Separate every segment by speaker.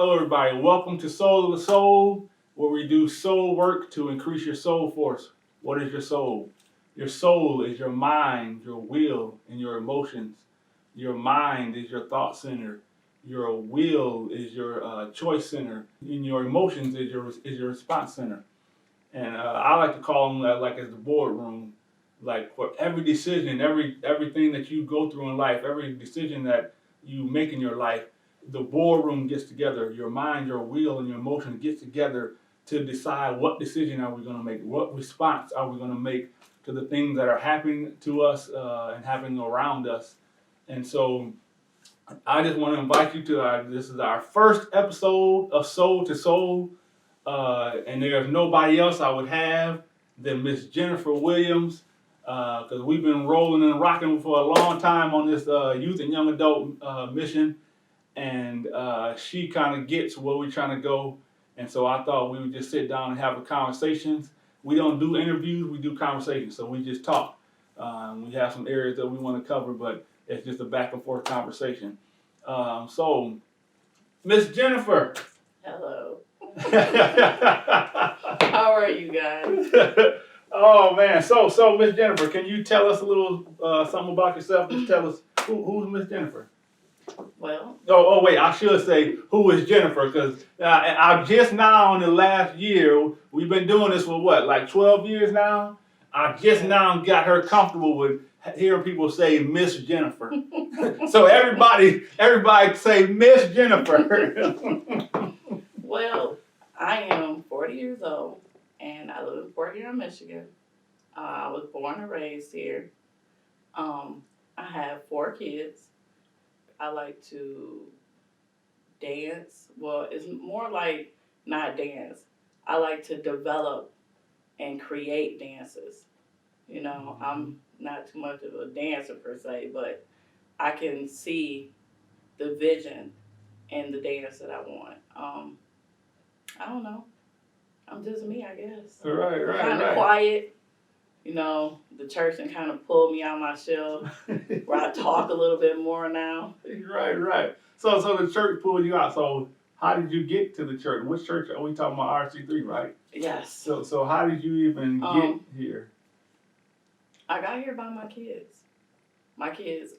Speaker 1: Hello, everybody. Welcome to Soul of the Soul, where we do soul work to increase your soul force. What is your soul? Your soul is your mind, your will, and your emotions. Your mind is your thought center. Your will is your choice center, and your emotions is your response center. And I like to call them like as the boardroom. Like for every decision, everything that you go through in life, every decision that you make in your life, the boardroom gets together. Your mind, your will, and your emotions get together to decide what decision are we going to make, what response are we going to make to the things that are happening to us and happening around us. And so I just want to invite you to this is our first episode of Soul to Soul. And there's nobody else I would have than Miss Jennifer Williams, because we've been rolling and rocking for a long time on this youth and young adult mission, and she kind of gets where we're trying to go. And so I thought we would just sit down and have a conversations. We don't do interviews, we do conversations. So we just talk. We have some areas that we want to cover, but it's just a back and forth conversation. So, Miss Jennifer.
Speaker 2: Hello. How are you guys?
Speaker 1: Oh man, so Miss Jennifer, can you tell us a little something about yourself? Just tell us who's Miss Jennifer.
Speaker 2: Well.
Speaker 1: Oh wait, I should say who is Jennifer, because I just now in the last year, we've been doing this for what, like 12 years now. I just now got her comfortable with hearing people say Miss Jennifer. So everybody say Miss Jennifer.
Speaker 2: Well, I am 40 years old, and I live in Fort Huron, Michigan. I was born and raised here. I have 4 kids. I like to dance. Well, it's more like not dance. I like to develop and create dances. You know, I'm not too much of a dancer per se, but I can see the vision in the dance that I want. I don't know. I'm just me, I guess.
Speaker 1: Right.
Speaker 2: Kind of quiet. You know, the church can kind of pull me out my shell where I talk a little bit more now.
Speaker 1: Right. So the church pulled you out. So how did you get to the church? Which church are we talking about? RC3, right?
Speaker 2: Yes.
Speaker 1: So how did you even get here?
Speaker 2: I got here by my kids. My kids,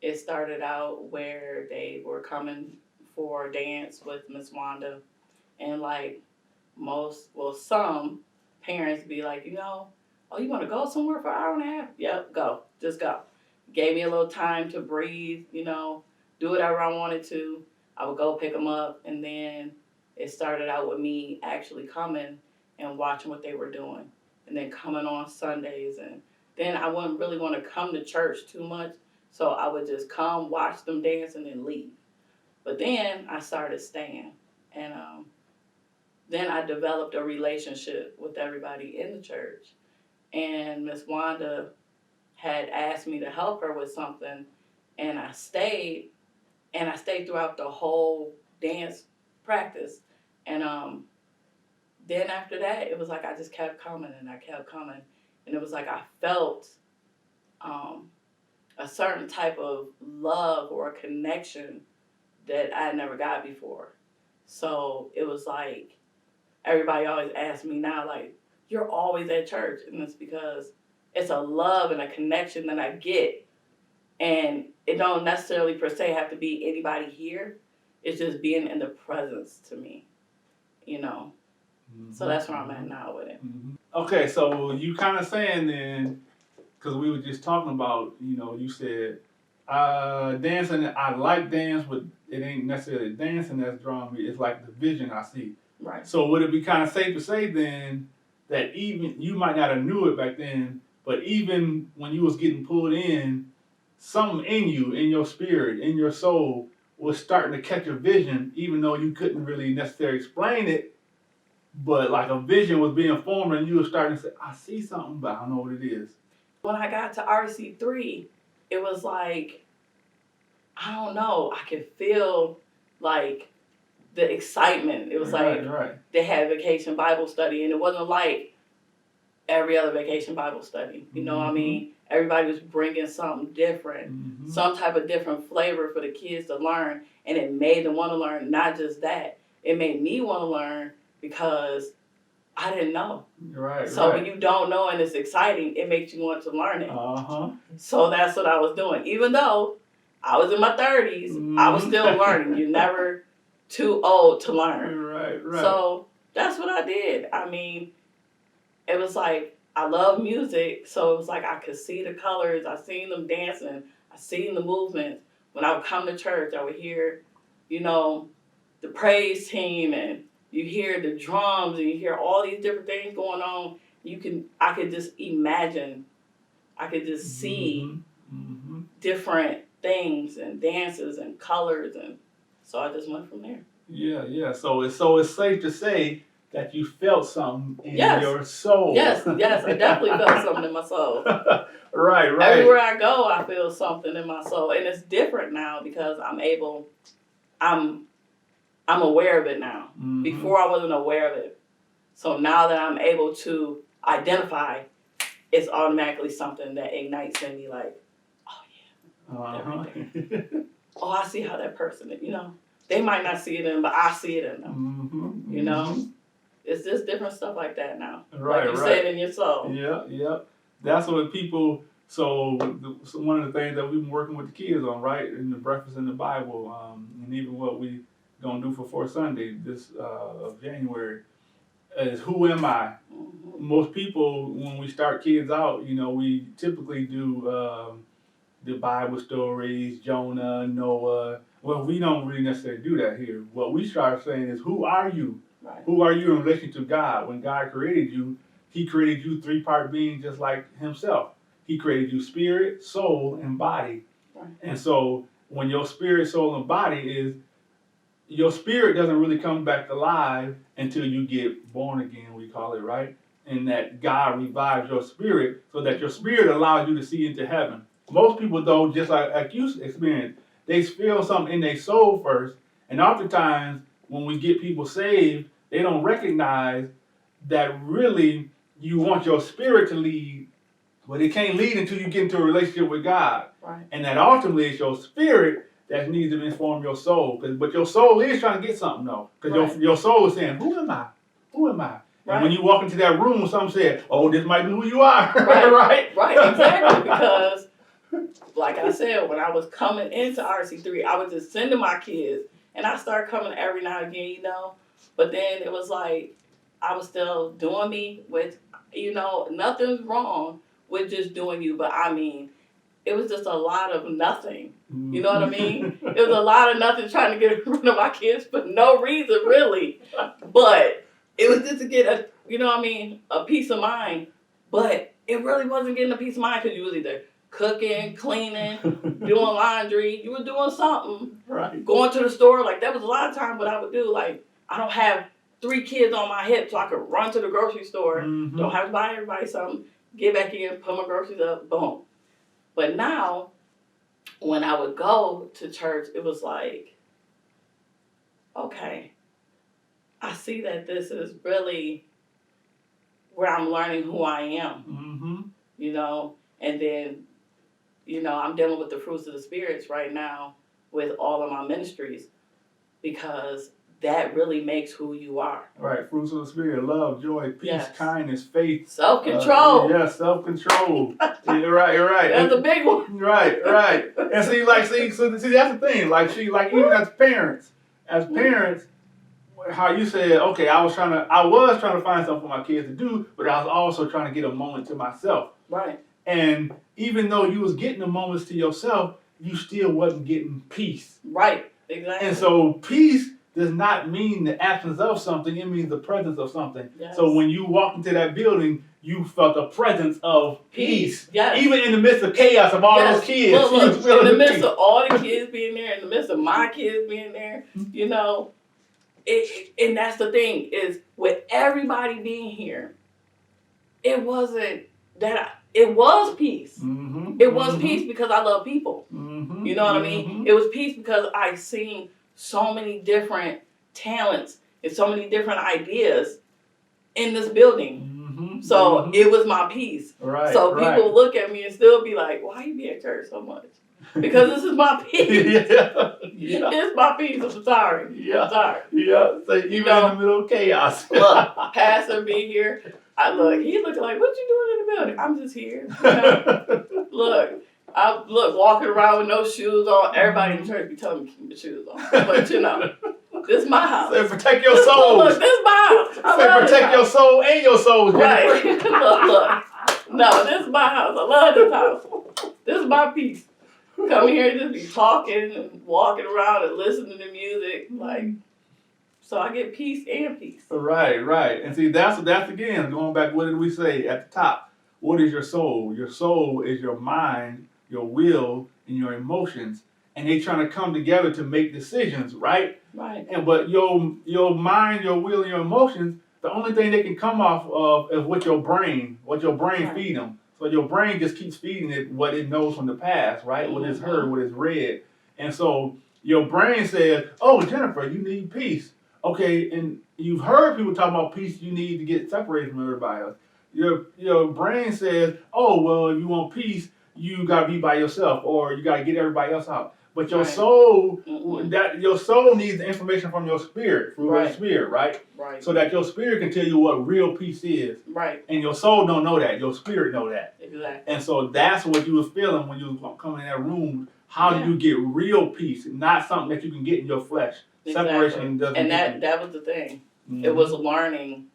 Speaker 2: it started out where they were coming for dance with Miss Wanda, and like some parents be like, you want to go somewhere for an hour and a half? Yep, go, just go. Gave me a little time to breathe, do whatever I wanted to. I would go pick them up, and then it started out with me actually coming and watching what they were doing, and then coming on Sundays, and then I wouldn't really want to come to church too much, so I would just come, watch them dance, and then leave. But then I started staying, and then I developed a relationship with everybody in the church. And Miss Wanda had asked me to help her with something, and I stayed throughout the whole dance practice. And then after that, it was like I just kept coming, and I kept coming. And it was like I felt a certain type of love or a connection that I had never got before. So it was like, everybody always asks me now, like, you're always at church. And it's because it's a love and a connection that I get. And it don't necessarily per se have to be anybody here. It's just being in the presence to me, Mm-hmm. So that's where I'm at now with it.
Speaker 1: Mm-hmm. Okay, so you kind of saying then, because we were just talking about, you said, dancing, I like dance, but it ain't necessarily dancing that's drawing me. It's like the vision I see.
Speaker 2: Right.
Speaker 1: So would it be kind of safe to say then that even, you might not have knew it back then, but even when you was getting pulled in, something in you, in your spirit, in your soul, was starting to catch a vision, even though you couldn't really necessarily explain it, but like a vision was being formed and you were starting to say, I see something, but I don't know what it is.
Speaker 2: When I got to RC3, it was like, I don't know, I could feel like the excitement. It was
Speaker 1: right.
Speaker 2: They had vacation Bible study, and it wasn't like every other vacation Bible study. You know what I mean? Everybody was bringing something different, some type of different flavor for the kids to learn. And it made them want to learn. Not just that, it made me want to learn because I didn't know.
Speaker 1: Right.
Speaker 2: So when you don't know and it's exciting, it makes you want to learn it.
Speaker 1: Uh-huh.
Speaker 2: So that's what I was doing. Even though I was in my 30s, I was still learning. You're never too old to learn.
Speaker 1: Right.
Speaker 2: So that's what I did. I mean, it was like, I love music, so it was like I could see the colors. I seen them dancing. I seen the movements. When I would come to church, I would hear, the praise team, and you hear the drums, and you hear all these different things going on. I could just imagine. I could just see different things and dances and colors, and so I just went from there.
Speaker 1: Yeah. So it's safe to say that you felt something in your soul.
Speaker 2: Yes, I definitely felt something in my soul.
Speaker 1: Right.
Speaker 2: Everywhere I go, I feel something in my soul, and it's different now because I'm aware of it now. Before I wasn't aware of it, so now that I'm able to identify, it's automatically something that ignites in me. Like, everything. Oh, I see how that person is. They might not see it in, but I see it in them. It's just different stuff like that now.
Speaker 1: Right,
Speaker 2: like you said, in your soul.
Speaker 1: Yeah. That's what people. So one of the things that we've been working with the kids on, right, in the breakfast in the Bible, and even what we gonna do for Fourth Sunday this of January, is who am I? Most people, when we start kids out, we typically do the Bible stories, Jonah, Noah. Well, we don't really necessarily do that here. What we start saying is, who are you?
Speaker 2: Right.
Speaker 1: Who are you in relation to God? When God created you, He created you 3-part being just like Himself. He created you spirit, soul, and body.
Speaker 2: Right.
Speaker 1: And so when your spirit, soul, and body your spirit doesn't really come back alive until you get born again, we call it, right? And that God revives your spirit so that your spirit allows you to see into heaven. Most people, though, just like you experienced, they feel something in their soul first. And oftentimes, when we get people saved, they don't recognize that really you want your spirit to lead, but it can't lead until you get into a relationship with God.
Speaker 2: Right.
Speaker 1: And that ultimately it's your spirit that needs to inform your soul. But your soul is trying to get something, though. Because your soul is saying, who am I? Who am I? Right. And when you walk into that room, some say, oh, this might be who you are.
Speaker 2: Right, exactly. Because, like I said, when I was coming into RC3, I was just sending my kids. And I started coming every now and again, But then it was like, I was still doing me with, nothing's wrong with just doing you. But I mean, it was just a lot of nothing. You know what I mean? It was a lot of nothing trying to get rid of my kids for no reason, really. But it was just to get a peace of mind. But it really wasn't getting a peace of mind because you was either cooking, cleaning, doing laundry. You were doing something.
Speaker 1: Right.
Speaker 2: Going to the store. Like, that was a lot of time what I would do. Like, I don't have 3 kids on my hip so I could run to the grocery store. Don't have to buy everybody something. Get back in, put my groceries up, boom. But now, when I would go to church, it was like, okay, I see that this is really where I'm learning who I am, and then, I'm dealing with the fruits of the spirits right now with all of my ministries because that really makes who you are.
Speaker 1: Right, fruits of the spirit, love, joy, peace, kindness, faith.
Speaker 2: Self-control.
Speaker 1: Self-control. Yeah, right.
Speaker 2: That's a big one.
Speaker 1: Right. And see, that's the thing. Like, even as parents, how you said, okay, I was trying to find something for my kids to do, but I was also trying to get a moment to myself.
Speaker 2: Right.
Speaker 1: And even though you was getting the moments to yourself, you still wasn't getting peace.
Speaker 2: Right, exactly.
Speaker 1: And so peace does not mean the absence of something, it means the presence of something.
Speaker 2: Yes.
Speaker 1: So when you walked into that building, you felt the presence of peace.
Speaker 2: Yes.
Speaker 1: Even in the midst of chaos of all those kids.
Speaker 2: Look, in the midst of all the kids being there, in the midst of my kids being there, and that's the thing, is with everybody being here, it wasn't that it was peace. It was peace because I love people. You know what I mean? It was peace because I seen so many different talents and so many different ideas in this building. So it was my peace.
Speaker 1: Right.
Speaker 2: So people look at me and still be like, why you be at church so much? because this is my peace.
Speaker 1: Yeah.
Speaker 2: It's my peace. I'm sorry.
Speaker 1: Yeah.
Speaker 2: Sorry.
Speaker 1: Yeah. So even in the middle of chaos.
Speaker 2: Look, Pastor be here. He looked like, what you doing in the building? I'm just here. Look, walking around with no shoes on. Everybody in church be telling me to keep my shoes on. But this is my house.
Speaker 1: Say protect your soul.
Speaker 2: Look, this is my house.
Speaker 1: Say protect your soul and your soul.
Speaker 2: Right. look. No, this is my house. I love this house. This is my peace. Come here and just be talking and walking around and listening to music. So I get peace and peace.
Speaker 1: Right. And see, that's again, going back, what did we say at the top? What is your soul? Your soul is your mind, your will, and your emotions. And they trying to come together to make decisions, right?
Speaker 2: Right.
Speaker 1: But your mind, your will, and your emotions, the only thing they can come off of is what your brain
Speaker 2: Right.
Speaker 1: feed them. So your brain just keeps feeding it what it knows from the past, right? What it's heard, what it's read. And so your brain says, oh, Jennifer, you need peace. Okay, and you've heard people talk about peace, you need to get separated from everybody else. Your brain says, oh, well, if you want peace, you got to be by yourself, or you got to get everybody else out. But your soul, your soul needs the information from your spirit, through your spirit, right?
Speaker 2: Right.
Speaker 1: So that your spirit can tell you what real peace is.
Speaker 2: Right.
Speaker 1: And your soul don't know that. Your spirit know that.
Speaker 2: Exactly.
Speaker 1: And so that's what you was feeling when you was coming in that room. How do you get real peace, not something that you can get in your flesh?
Speaker 2: Exactly.
Speaker 1: Separation doesn't.
Speaker 2: And that was the thing.
Speaker 1: Mm-hmm.
Speaker 2: It was learning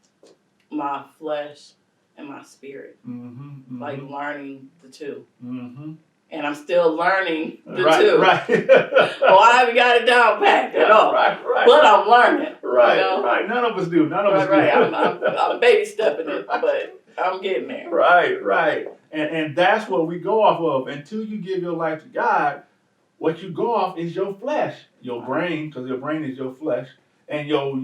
Speaker 2: my flesh and my spirit.
Speaker 1: Mm-hmm.
Speaker 2: Like learning the two.
Speaker 1: Mm-hmm.
Speaker 2: And I'm still learning the two.
Speaker 1: Right.
Speaker 2: I haven't got it down packed at all.
Speaker 1: Right.
Speaker 2: But I'm learning.
Speaker 1: Right. None of us do.
Speaker 2: Right. I'm baby stepping it, but I'm getting there.
Speaker 1: Right. And that's what we go off of. Until you give your life to God, what you go off is your flesh, your brain, because your brain is your flesh, and your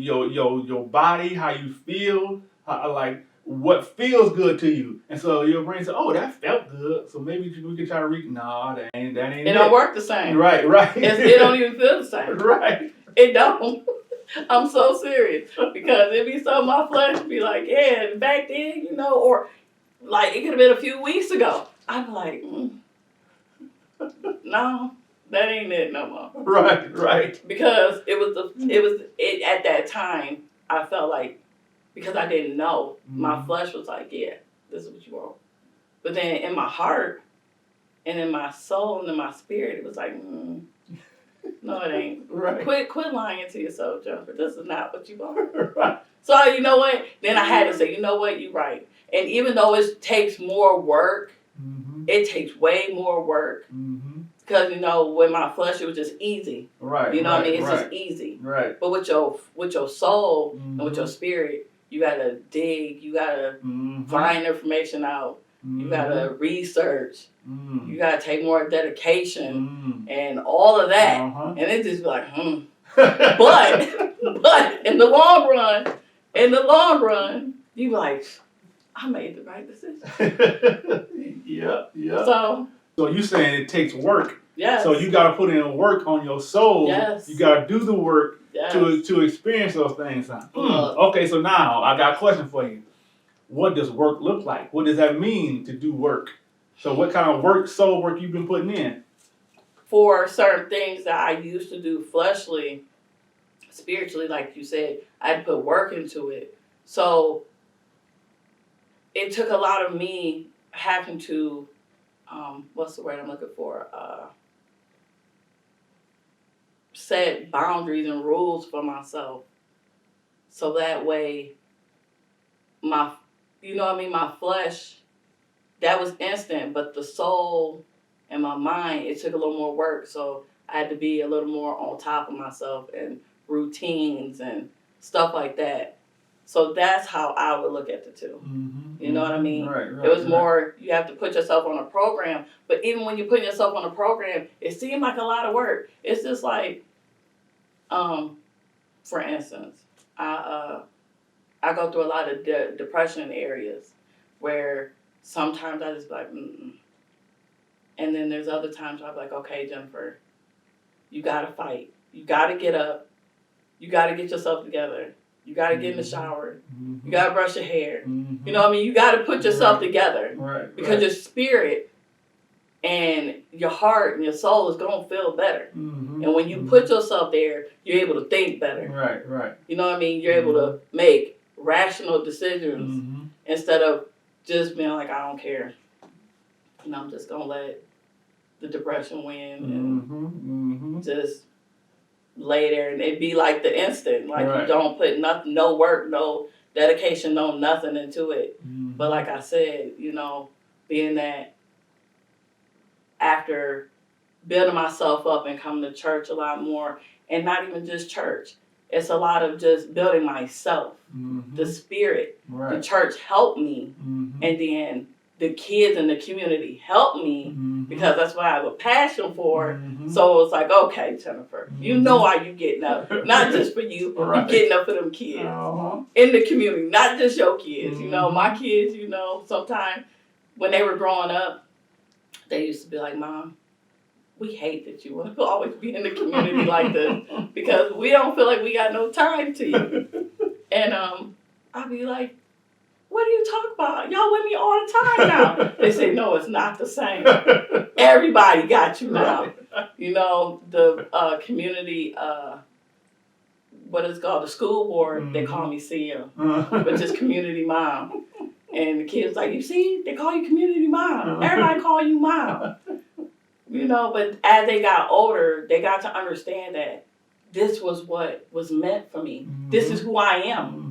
Speaker 1: body, how you feel, like what feels good to you. And so your brain says, oh, that felt good, so maybe we can try to reach. No, that ain't it.
Speaker 2: It don't work the same.
Speaker 1: Right.
Speaker 2: It don't even feel the same.
Speaker 1: Right.
Speaker 2: It don't. I'm so serious, because it be so my flesh be like, yeah, back then, or like it could have been a few weeks ago. I'm like, no, that ain't it no more.
Speaker 1: Right.
Speaker 2: Because it was at that time I felt like, because I didn't know, my flesh was like, yeah, this is what you want. But then in my heart and in my soul and in my spirit, it was like, no, it ain't.
Speaker 1: Right.
Speaker 2: Quit lying to yourself, Jennifer. This is not what you want.
Speaker 1: Right.
Speaker 2: So you know what? Then I had to say, you know what? You're right. And even though it takes more work, it takes way more work. Because with my flesh, it was just easy.
Speaker 1: Right.
Speaker 2: You know what I mean? It's just easy.
Speaker 1: Right.
Speaker 2: But with your soul and with your spirit, you gotta dig. You gotta find information out. You gotta research. You gotta take more dedication and all of that. And it just be like, But in the long run, you be like, I made the right decision.
Speaker 1: Yeah. So you saying it takes work.
Speaker 2: Yes.
Speaker 1: So you got to put in work on your soul.
Speaker 2: Yes.
Speaker 1: You got to do the work
Speaker 2: Yes.
Speaker 1: to experience those things. Okay, so now I got a question for you. What does work look like? What does that mean to do work? So what kind of soul work you've been putting in?
Speaker 2: For certain things that I used to do fleshly, spiritually, like you said, I had to put work into it. So it took a lot of me having to, what's the word I'm looking for? Set boundaries and rules for myself. So that way, my flesh, that was instant, but the soul and my mind, it took a little more work. So I had to be a little more on top of myself and routines and stuff like that. So that's how I would look at the two. You know what I mean?
Speaker 1: Right.
Speaker 2: It was more, you have to put yourself on a program. But even when you put yourself on a program, it seemed like a lot of work. It's just like, for instance, I go through a lot of depression areas where sometimes I just be like, And then there's other times where I'm like, okay, Jennifer, you got to fight. You got to get up. You got to get yourself together. You got to get in the shower. You got to brush your hair. You know what I mean? You got to put yourself together.
Speaker 1: Right.
Speaker 2: Because your spirit and your heart and your soul is gonna feel better.
Speaker 1: Mm-hmm.
Speaker 2: And when you put yourself there, you're able to think better.
Speaker 1: Right, right.
Speaker 2: You know what I mean? You're able to make rational decisions instead of just being like, I don't care. And I'm just gonna let the depression win and just lay there, and it'd be like the instant, like you don't put nothing, no work, no dedication, no nothing into it. But like I said, you know, being that after building myself up and coming to church a lot more, and not even just church, it's a lot of just building myself, the spirit. The church helped me, and then the kids in the community helped me because that's what I have a passion for. So it's like, okay, Jennifer, you know why you getting up, not just for you, you getting up for them kids in the community, not just your kids. You know, my kids, you know, sometimes when they were growing up, they used to be like, Mom, we hate that you want to always be in the community like this because we don't feel like we got no time to you. And I'll be like, what are you talking about? Y'all with me all the time now. They say, no, it's not the same. Everybody got you now. You know, the community, what is it called, the school board, they call me CM, which is community mom. And the kids like, you see, they call you community mom. Everybody call you mom. You know, but as they got older, they got to understand that this was what was meant for me. This is who I am.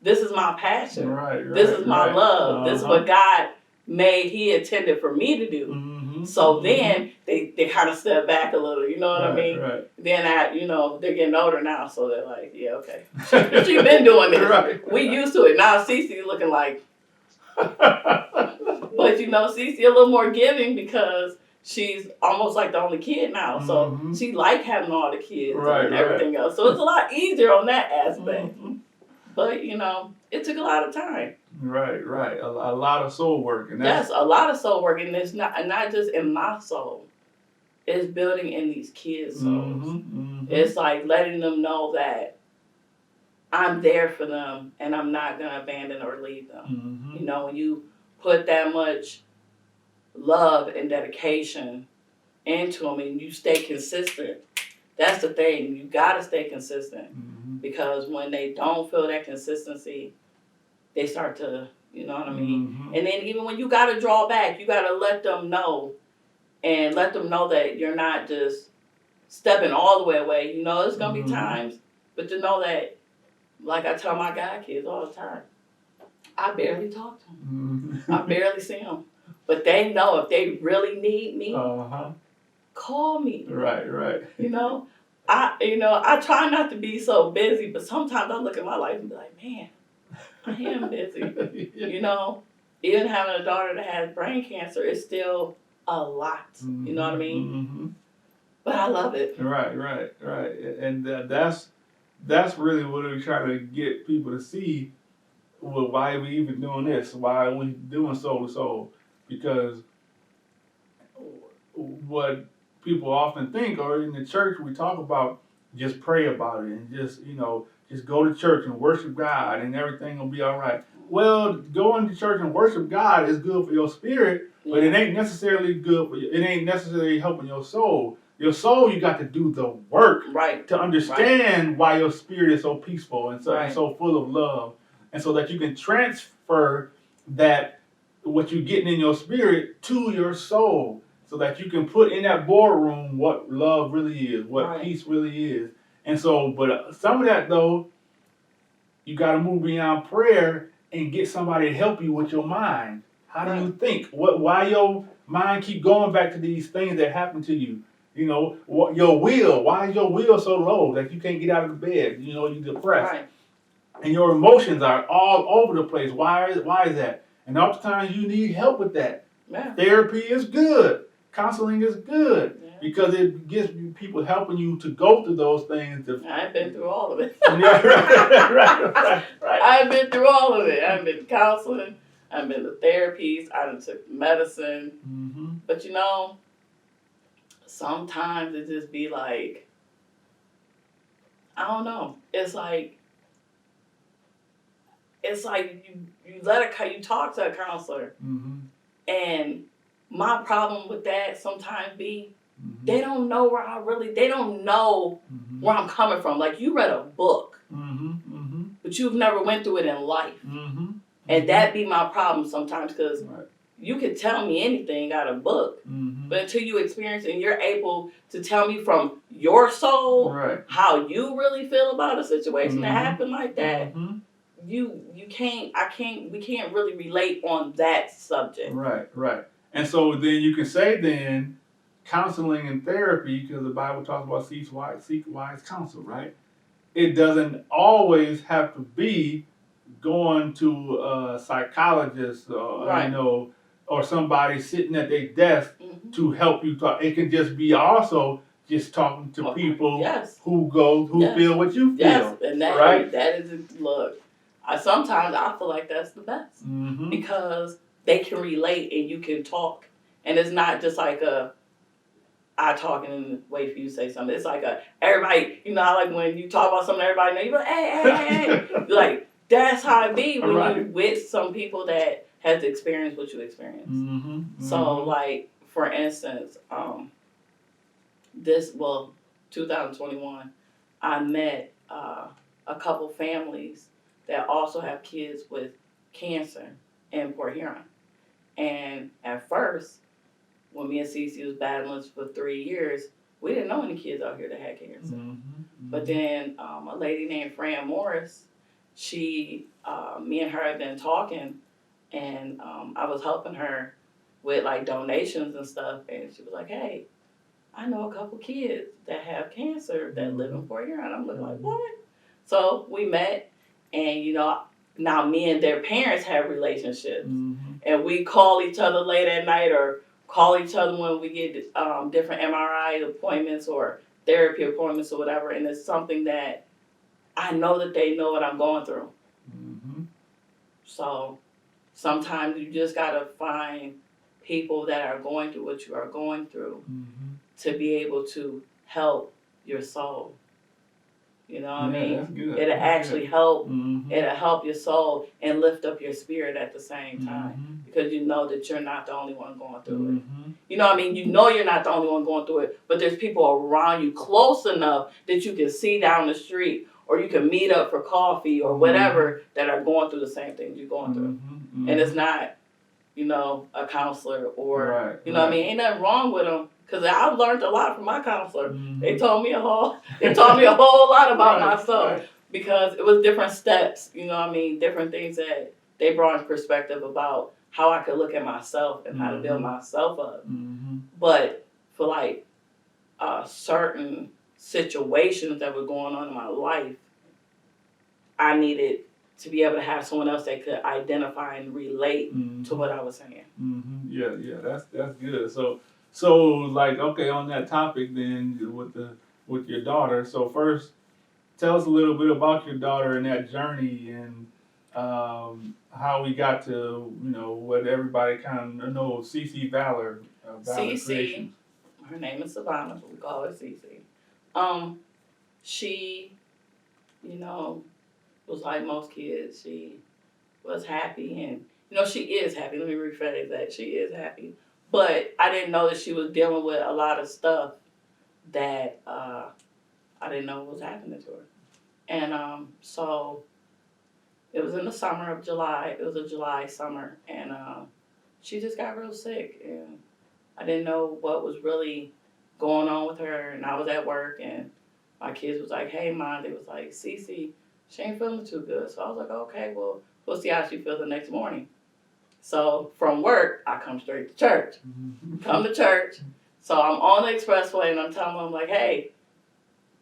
Speaker 2: This is my passion. This is my love. This is what God made, He intended for me to do. So then they kind of step back a little, you know what I mean? Then you know, they're getting older now, so they're like, yeah, okay. She's been doing this. We used to it. Now Cece looking like, but you know, Cece a little more giving because she's almost like the only kid now. So she like having all the kids and everything else. So it's a lot easier on that aspect. But, you know, it took a lot of time. Right. A lot of soul work. And that's a lot of soul work. And it's not just in my soul. It's building in these kids' souls. It's like letting them know that I'm there for them and I'm not going to abandon or leave them. You know, when you put that much love and dedication into them and you stay consistent, that's the thing. You got to stay consistent. Because when they don't feel that consistency, they start to, you know what I mean? And then even when you got to draw back, you got to let them know and let them know that you're not just stepping all the way away. You know, there's going to be times, but to know that, like I tell my God kids all the time, I barely talk to them. I barely see them. But they know if they really need me, call me. Right. You know? I try not to be so busy, but sometimes I look at my life and be like, man, I am busy. You know, even having a daughter that has brain cancer is still a lot. You know what I mean? But I love it. Right. And that's really what we're trying to get people to see. Well, why are we even doing this? Why are we doing soul to soul? Because what people often think, or in the church we talk about, just pray about it and just, you know, just go to church and worship God and everything will be all right. Well, going to church and worship God is good for your spirit, but it ain't necessarily good for you. It ain't necessarily helping your soul. Your soul, you got to do the work to understand why your spirit is so peaceful and so full of love, and so that you can transfer that what you're getting in your spirit to your soul. So that you can put in that boardroom what love really is, what peace really is. And so, but some of that though, you got to move beyond prayer and get somebody to help you with your mind. How do you think? Why your mind keep going back to these things that happen to you? You know, your will. Why is your will so low that you can't get out of the bed? You know, you're depressed. And your emotions are all over the place. Why is that? And oftentimes you need help with that. Therapy is good. Counseling is good because it gives people helping you to go through those things. I've been through all of it. Right. I've been through all of it. I've been counseling. I've been to therapies. I took medicine. But you know, sometimes it just be like, I don't know. It's like you talk to a counselor and my problem with that sometimes be
Speaker 1: Mm-hmm.
Speaker 2: they don't know they don't know
Speaker 1: Mm-hmm.
Speaker 2: where I'm coming from. Like, you read a book,
Speaker 1: Mm-hmm. Mm-hmm.
Speaker 2: but you've never went through it in life.
Speaker 1: Mm-hmm.
Speaker 2: And that be my problem sometimes, because
Speaker 1: Right.
Speaker 2: you can tell me anything out of a book,
Speaker 1: Mm-hmm.
Speaker 2: but until you experience it and you're able to tell me from your soul
Speaker 1: Right.
Speaker 2: how you really feel about a situation that
Speaker 1: Mhm.
Speaker 2: happened like that,
Speaker 1: Mm-hmm.
Speaker 2: we can't really relate on that subject.
Speaker 1: Right, right. And so then you can say then counseling and therapy, because the Bible talks about seek wise counsel, right? It doesn't always have to be going to a psychologist or
Speaker 2: Right.
Speaker 1: or somebody sitting at their desk
Speaker 2: Mm-hmm.
Speaker 1: to help you talk. It can just be also just talking to
Speaker 2: Okay.
Speaker 1: people
Speaker 2: Yes.
Speaker 1: who
Speaker 2: Yes.
Speaker 1: feel what you feel.
Speaker 2: Yes, and
Speaker 1: right?
Speaker 2: that is look. Sometimes I feel like that's the best,
Speaker 1: Mm-hmm.
Speaker 2: because they can relate and you can talk, and it's not just like I talking and wait for you to say something. It's like everybody, like when you talk about something, everybody know, you like, hey. Like, that's how it be when
Speaker 1: Right.
Speaker 2: you with some people that has experienced what you experienced.
Speaker 1: Mm-hmm. Mm-hmm.
Speaker 2: So, like, for instance, 2021, I met a couple families that also have kids with cancer in Port Huron. And at first, when me and Cece was battling for 3 years, we didn't know any kids out here that had cancer.
Speaker 1: Mm-hmm. Mm-hmm.
Speaker 2: But then a lady named Fran Morris, me and her had been talking, and I was helping her with like donations and stuff, and she was like, "Hey, I know a couple kids that have cancer that live in Port Huron." I'm looking like, "What?" So we met, and now me and their parents have relationships,
Speaker 1: Mm-hmm.
Speaker 2: and we call each other late at night or call each other when we get different MRI appointments or therapy appointments or whatever, and it's something that I know that they know what I'm going through.
Speaker 1: Mm-hmm.
Speaker 2: So sometimes you just gotta find people that are going through what you are going through
Speaker 1: Mm-hmm.
Speaker 2: to be able to help your soul. You know what I mean?
Speaker 1: That's good.
Speaker 2: It'll actually help.
Speaker 1: Mm-hmm.
Speaker 2: It'll help your soul and lift up your spirit at the same time,
Speaker 1: Mm-hmm.
Speaker 2: because you know that you're not the only one going through it.
Speaker 1: Mm-hmm.
Speaker 2: You know what I mean? You know you're not the only one going through it, but there's people around you close enough that you can see down the street or you can meet up for coffee or whatever that are going through the same things you're going through.
Speaker 1: Mm-hmm.
Speaker 2: And it's not, a counselor or,
Speaker 1: Right,
Speaker 2: what I mean? Ain't nothing wrong with them, because I've learned a lot from my counselor.
Speaker 1: Mm-hmm.
Speaker 2: They taught me a whole lot about myself,
Speaker 1: Right.
Speaker 2: because it was different steps, different things that they brought in perspective about how I could look at myself and how to build myself up.
Speaker 1: Mm-hmm.
Speaker 2: But for like certain situations that were going on in my life, I needed to be able to have someone else that could identify and relate to what I was saying.
Speaker 1: Mm-hmm. Yeah, that's good. So like, okay, on that topic then with your daughter. So first, tell us a little bit about your daughter and that journey and how we got to what everybody kind of knows, CC Valor
Speaker 2: CC,
Speaker 1: Creations.
Speaker 2: her name is Cavonna, but we call her CC. She, was like most kids. She was happy, and she is happy. Let me rephrase that. She is happy, but I didn't know that she was dealing with a lot of stuff that I didn't know was happening to her. And so it was in the summer of July. It was a July summer, and she just got real sick, and I didn't know what was really going on with her. And I was at work, and my kids was like, "Hey, Mom," they was like, "Cece, she ain't feeling too good." So I was like, "Okay, well, we'll see how she feels the next morning." So from work, I come straight to church. Come to church. So I'm on the expressway, and I'm telling them, I'm like, "Hey,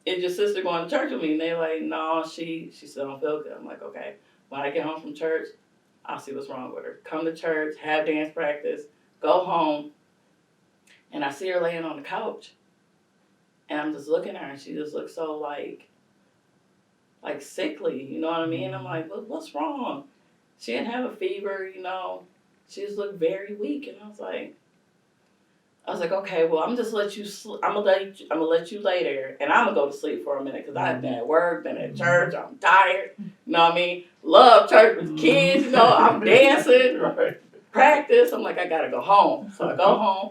Speaker 2: is your sister going to church with me?" And they're like, "No, she still don't feel good." I'm like, "Okay, when I get home from church, I'll see what's wrong with her." Come to church, have dance practice, go home, and I see her laying on the couch. And I'm just looking at her, and she just looks so like sickly, you know what I mean? I'm like, what's wrong? She didn't have a fever, she just looked very weak. And I was like, okay, well, I'm just let you. I'm gonna let you lay there, and I'm gonna go to sleep for a minute, because I've been at work, been at church. I'm tired. You know what I mean? Love church with kids. I'm dancing,
Speaker 1: Right.
Speaker 2: practice. I'm like, I gotta go home. So I go home,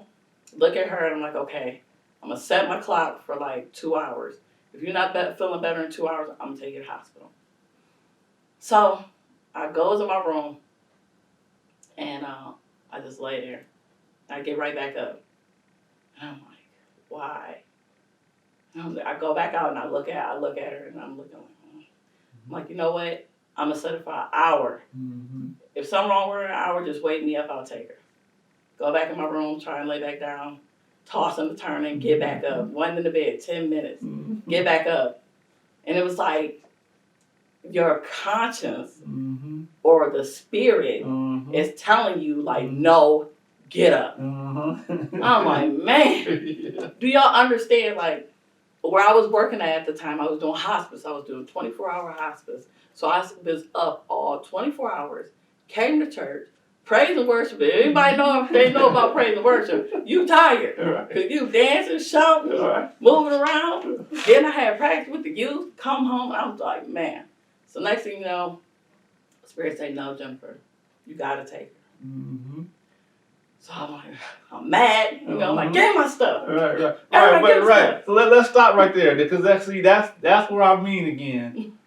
Speaker 2: look at her, and I'm like, okay, I'm gonna set my clock for like 2 hours. If you're not feeling better in 2 hours, I'm gonna take you to the hospital. So I goes in my room, and I just lay there. I get right back up. And I'm like, why? I go back out and I look at her, and I'm looking like, I'm like, you know what? I'm gonna set it for an hour.
Speaker 1: Mm-hmm.
Speaker 2: If something wrong with her, an hour, just wake me up. I'll take her. Go back in my room, try and lay back down, toss and turn, get back up. Went in the bed, 10 minutes, get back up, and it was like your conscience or the spirit is telling you like, no, get up. I'm like, man, do y'all understand? Like, where I was working at the time, I was doing hospice. I was doing 24-hour hospice. So I was up all 24 hours, came to church, praise and worship. Anybody know if they know about praise and worship? You tired. Because you dancing, shouting, moving around. Then I had practice with the youth, come home, and I was like, man. So next thing you know, Spirit said, no, Jennifer, you got to take her. So I'm like, I'm mad, I'm like, get my stuff.
Speaker 1: Right. So let's stop right there, because actually that's where I mean again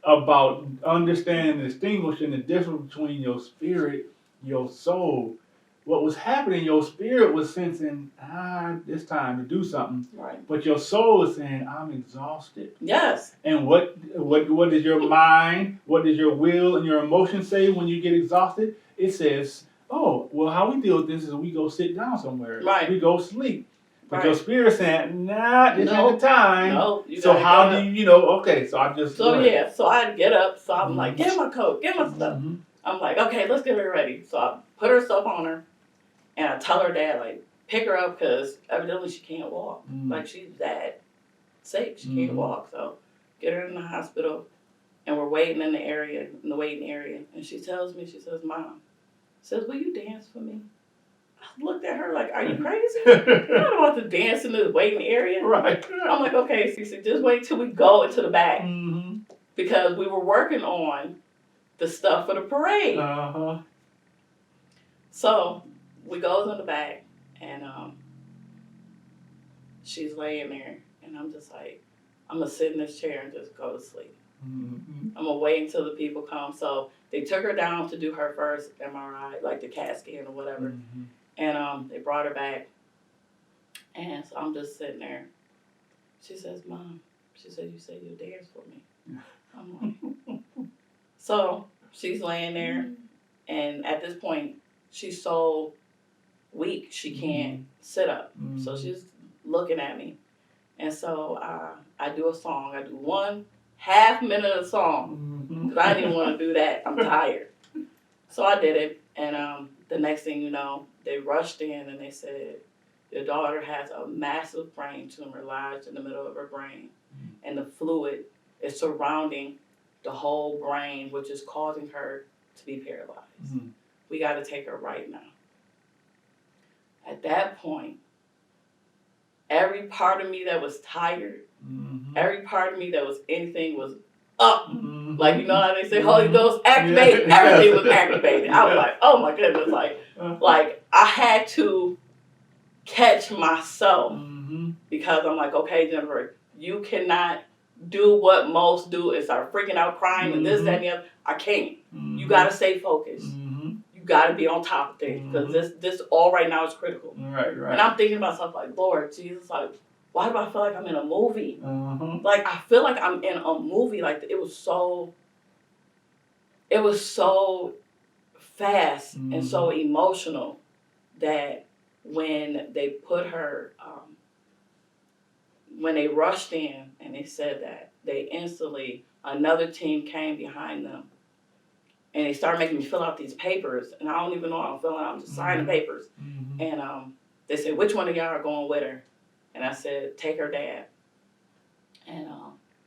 Speaker 1: about understanding and distinguishing the difference between your spirit, your soul. What was happening, your spirit was sensing, it's time to do something.
Speaker 2: Right.
Speaker 1: But your soul is saying, I'm exhausted.
Speaker 2: Yes.
Speaker 1: And what does your mind, what does your will and your emotions say when you get exhausted? It says, oh, well, how we deal with this is we go sit down somewhere.
Speaker 2: Right.
Speaker 1: We go sleep. But your spirit's saying, nah, this ain't the time.
Speaker 2: No.
Speaker 1: So how do you okay, so I just...
Speaker 2: So yeah, so I had to get up. So I'm like, get my coat, get my stuff. I'm like, okay, let's get her ready. So I put her stuff on her, and I tell her dad, like, pick her up, because evidently she can't walk. Like, she's that sick, she can't walk. So get her in the hospital, and we're waiting in the waiting area. And she tells me, she says, Mom, will you dance for me? I looked at her like, are you crazy? I don't want to dance in the waiting area.
Speaker 1: Right.
Speaker 2: I'm like, okay, she said, just wait till we go into the back. Because we were working on the stuff for the parade. So we goes in the back, and she's laying there, and I'm just like, I'm going to sit in this chair and just go to sleep. I'm going to wait until the people come. So they took her down to do her first MRI, like the CAT scan or whatever. And they brought her back. And so I'm just sitting there. She says, Mom, she said, you said you'll dance for me. I'm like, so she's laying there. And at this point, she's so weak, she can't sit up. So she's looking at me. And so I do a song. I do 1.5 minute of song. Because I didn't want to do that. I'm tired. So I did it. And the next thing you know, they rushed in and they said, your daughter has a massive brain tumor lodged in the middle of her brain. And the fluid is surrounding the whole brain, which is causing her to be paralyzed. We got to take her right now. At that point, every part of me that was tired, every part of me that was anything was up. Like, you know how they say, Holy Ghost, activate. Everything was activated. I was like, oh my goodness. Like I had to catch myself because I'm like, okay, Jennifer, you cannot do what most do and start freaking out, crying, and this, that, and the other. I can't. You got to stay focused. You got to be on top of things, because this all right now is critical. Right. And I'm thinking to myself, like, Lord Jesus, like, why do I feel like I'm in a movie? Like, I feel like I'm in a movie. Like, it was so fast and so emotional that when they put her, when they rushed in and they said that, they instantly, another team came behind them. And they started making me fill out these papers. And I don't even know what I'm filling out. I'm just signing papers. And they said, which one of y'all are going with her? And I said, take her dad. And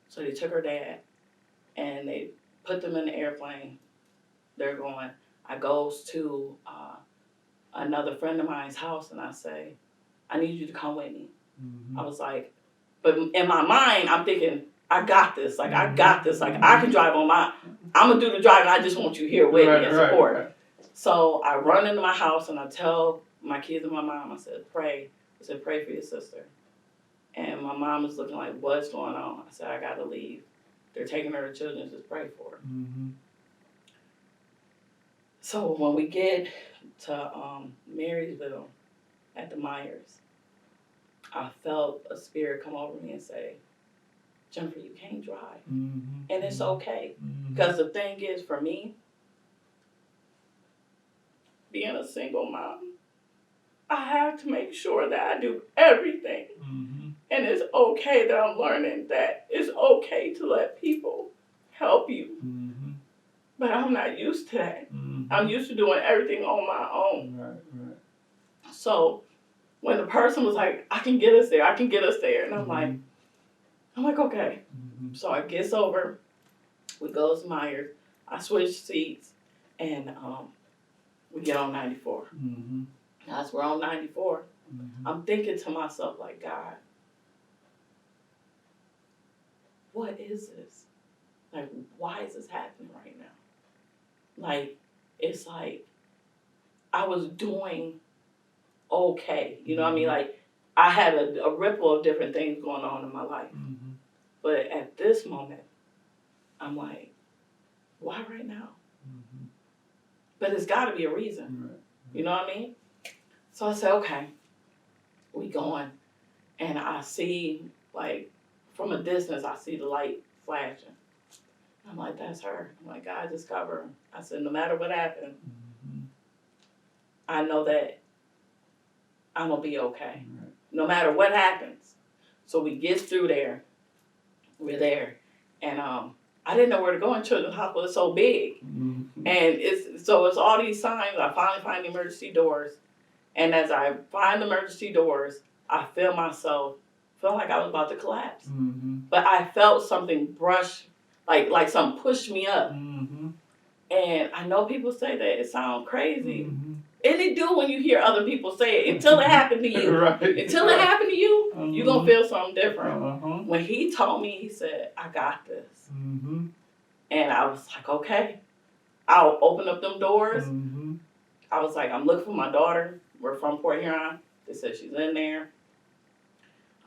Speaker 2: so they took her dad. And they put them in the airplane. They're going. I goes to another friend of mine's house. And I say, I need you to come with me. I was like, but in my mind, I'm thinking, I got this. Like, I got this. Like, I can drive on I'm going to do the driving. I just want you here with me and support. So I run into my house and I tell my kids and my mom, I said, pray. I said, pray for your sister. And my mom was looking like, what's going on? I said, I got to leave. They're taking her to children's, just pray for her.
Speaker 1: Mm-hmm.
Speaker 2: So when we get to Marysville at the Myers, I felt a spirit come over me and say, Jennifer, you can't drive.
Speaker 1: Mm-hmm.
Speaker 2: And it's okay.
Speaker 1: Mm-hmm.
Speaker 2: Because the thing is, for me, being a single mom, I have to make sure that I do everything.
Speaker 1: Mm-hmm.
Speaker 2: And it's okay that I'm learning that it's okay to let people help you.
Speaker 1: Mm-hmm.
Speaker 2: But I'm not used to that.
Speaker 1: Mm-hmm.
Speaker 2: I'm used to doing everything on my own.
Speaker 1: Right.
Speaker 2: So when the person was like, I can get us there, and I'm like, okay.
Speaker 1: Mm-hmm.
Speaker 2: So I gets over, we go to Myers, I switch seats, and we get on 94.
Speaker 1: Mm-hmm.
Speaker 2: As we're on 94,
Speaker 1: Mm-hmm.
Speaker 2: I'm thinking to myself, like, God, what is this? Like, why is this happening right now? Like, it's like I was doing okay. You know what I mean? Like, I had a ripple of different things going on in my life.
Speaker 1: Mm-hmm.
Speaker 2: But at this moment, I'm like, why right now?
Speaker 1: Mm-hmm.
Speaker 2: But it's got to be a reason.
Speaker 1: Right.
Speaker 2: You know what I mean? So I said, okay, we going. And I see, like, from a distance, I see the light flashing. I'm like, that's her. I'm like, God, just cover her. I said, no matter what happens,
Speaker 1: Mm-hmm.
Speaker 2: I know that I'm going to be okay.
Speaker 1: Right.
Speaker 2: No matter what happens. So we get through there. We're there. And I didn't know where to go in Children's Hospital. It's so big.
Speaker 1: Mm-hmm.
Speaker 2: And it's all these signs. I finally find the emergency doors. And as I find the emergency doors, I feel myself, felt like I was about to collapse.
Speaker 1: Mm-hmm.
Speaker 2: But I felt something brush, like something pushed me up.
Speaker 1: Mm-hmm.
Speaker 2: And I know people say that it sounds crazy.
Speaker 1: Mm-hmm.
Speaker 2: And it do when you hear other people say it until it happened to you.
Speaker 1: Right.
Speaker 2: Until it happened to you, you're going to feel something different.
Speaker 1: Uh-huh.
Speaker 2: When he told me, he said, I got this.
Speaker 1: Mm-hmm.
Speaker 2: And I was like, okay. I'll open up them doors.
Speaker 1: Mm-hmm.
Speaker 2: I was like, I'm looking for my daughter. We're from Port Huron. They said she's in there.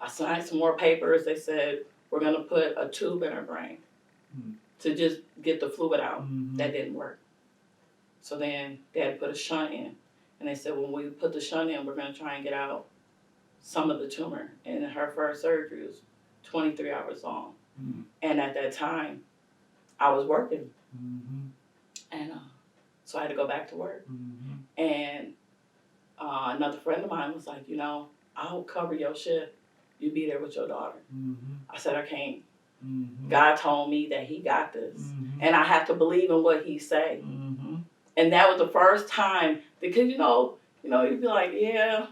Speaker 2: I signed some more papers. They said, we're going to put a tube in her brain to just get the fluid out.
Speaker 1: Mm-hmm.
Speaker 2: That didn't work. So then they had to put a shunt in. And they said, when we put the shunt in, we're going to try and get out some of the tumor. And her first surgery was 23 hours long.
Speaker 1: Mm-hmm.
Speaker 2: And at that time, I was working.
Speaker 1: Mm-hmm.
Speaker 2: And so I had to go back to work.
Speaker 1: Mm-hmm.
Speaker 2: And another friend of mine was like, I'll cover your shift. You be there with your daughter.
Speaker 1: Mm-hmm.
Speaker 2: I said, I can't.
Speaker 1: Mm-hmm.
Speaker 2: God told me that he got this.
Speaker 1: Mm-hmm.
Speaker 2: And I have to believe in what he say.
Speaker 1: Mm-hmm.
Speaker 2: And that was the first time, because you'd be like, yeah,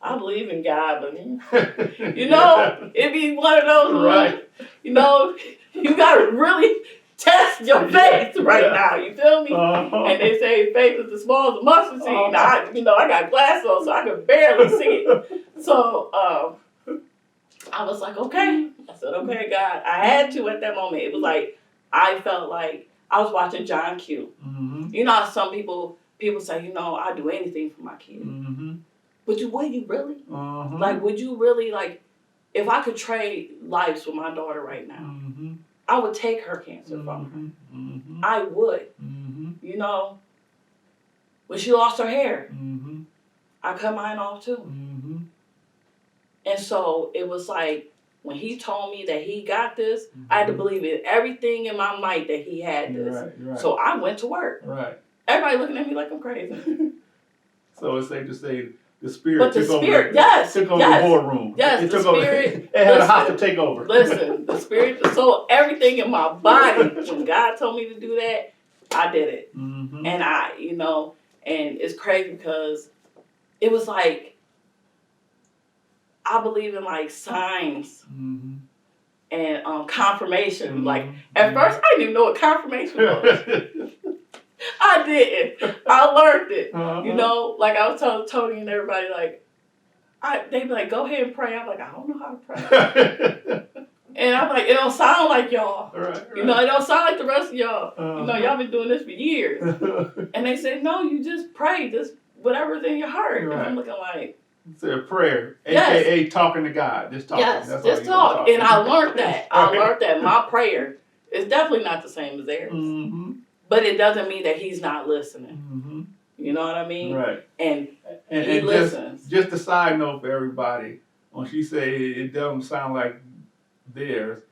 Speaker 2: I believe in God, but it'd be one of those,
Speaker 1: right.
Speaker 2: You gotta really test your faith right now. You feel me?
Speaker 1: Uh-huh.
Speaker 2: And they say faith is the smallest of mustard seed.
Speaker 1: Uh-huh.
Speaker 2: I got glasses on, so I could barely see it. So I was like, okay. I said, okay, God. I had to at that moment. It was like I felt like I was watching John Q.
Speaker 1: Mm-hmm.
Speaker 2: You know how some people say, I'll do anything for my kid.
Speaker 1: Mm-hmm.
Speaker 2: Would you really?
Speaker 1: Uh-huh.
Speaker 2: Like, would you really, like, if I could trade lives with my daughter right now,
Speaker 1: Mm-hmm.
Speaker 2: I would take her cancer from her.
Speaker 1: Mm-hmm.
Speaker 2: I would.
Speaker 1: Mm-hmm.
Speaker 2: When she lost her hair,
Speaker 1: Mm-hmm.
Speaker 2: I cut mine off too.
Speaker 1: Mm-hmm.
Speaker 2: And so it was like, when he told me that he got this, I had to believe in everything in my might that he had this.
Speaker 1: Right.
Speaker 2: So I went to work.
Speaker 1: Right.
Speaker 2: Everybody looking at me like I'm crazy.
Speaker 1: So it's safe to say the spirit
Speaker 2: But the
Speaker 1: took
Speaker 2: spirit,
Speaker 1: over,
Speaker 2: yes,
Speaker 1: took over
Speaker 2: yes,
Speaker 1: the boardroom.
Speaker 2: yes,
Speaker 1: It
Speaker 2: the
Speaker 1: took over.
Speaker 2: spirit-
Speaker 1: It had a
Speaker 2: listen,
Speaker 1: hostile takeover.
Speaker 2: Listen, the spirit, so everything in my body, when God told me to do that, I did it.
Speaker 1: Mm-hmm.
Speaker 2: And and it's crazy because it was like, I believe in like signs
Speaker 1: Mm-hmm.
Speaker 2: and confirmation.
Speaker 1: Mm-hmm.
Speaker 2: Like, at first, I didn't even know what confirmation was. I didn't. I learned it.
Speaker 1: Uh-huh.
Speaker 2: Like I was telling Tony and everybody, like, they'd be like, go ahead and pray. I'm like, I don't know how to pray. And I'm like, it don't sound like y'all.
Speaker 1: Right.
Speaker 2: You know, it don't sound like the rest of y'all. You know,
Speaker 1: Uh-huh.
Speaker 2: y'all been doing this for years. And they said, no, you just pray, just whatever's in your heart.
Speaker 1: Right.
Speaker 2: And I'm looking like,
Speaker 1: It's a prayer,
Speaker 2: Yes.
Speaker 1: aka talking to God, just talking.
Speaker 2: yes,
Speaker 1: That's all
Speaker 2: just
Speaker 1: you gonna
Speaker 2: talk. And I learned that. I
Speaker 1: Right.
Speaker 2: learned that my prayer is definitely not the same as theirs.
Speaker 1: Mm-hmm.
Speaker 2: But it doesn't mean that he's not listening.
Speaker 1: Mm-hmm.
Speaker 2: You know what I mean?
Speaker 1: Right.
Speaker 2: And he
Speaker 1: And
Speaker 2: listens.
Speaker 1: just a side note for everybody, when she say it doesn't sound like theirs,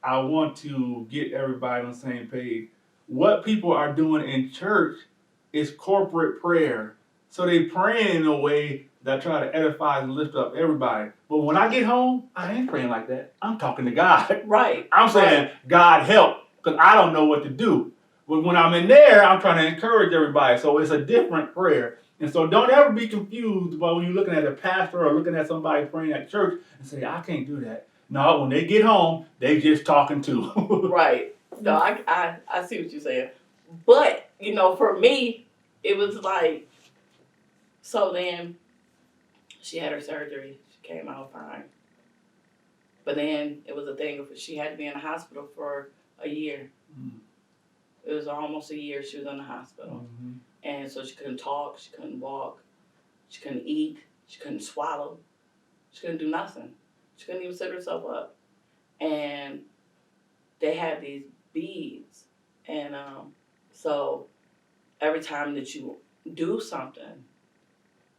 Speaker 1: I want to get everybody on the same page. What people are doing in church is corporate prayer. So they praying in a way that try to edify and lift up everybody. But when I get home, I ain't praying like that. I'm talking to God.
Speaker 2: Right.
Speaker 1: I'm saying, God help, because I don't know what to do. But when I'm in there, I'm trying to encourage everybody. So it's a different prayer. And so don't ever be confused about when you're looking at a pastor or looking at somebody praying at church and say, I can't do that. No, when they get home, they just talking too.
Speaker 2: Right. No, I see what you're saying. But, you know, for me, it was like, so then she had her surgery. She came out fine. But then it was a thing of she had to be in the hospital for a year.
Speaker 1: Mm.
Speaker 2: It was almost a year she was in the hospital.
Speaker 1: Mm-hmm.
Speaker 2: And so she couldn't talk, she couldn't walk, she couldn't eat, she couldn't swallow, she couldn't do nothing. She couldn't even sit herself up. And they had these beads. And so every time that you do something,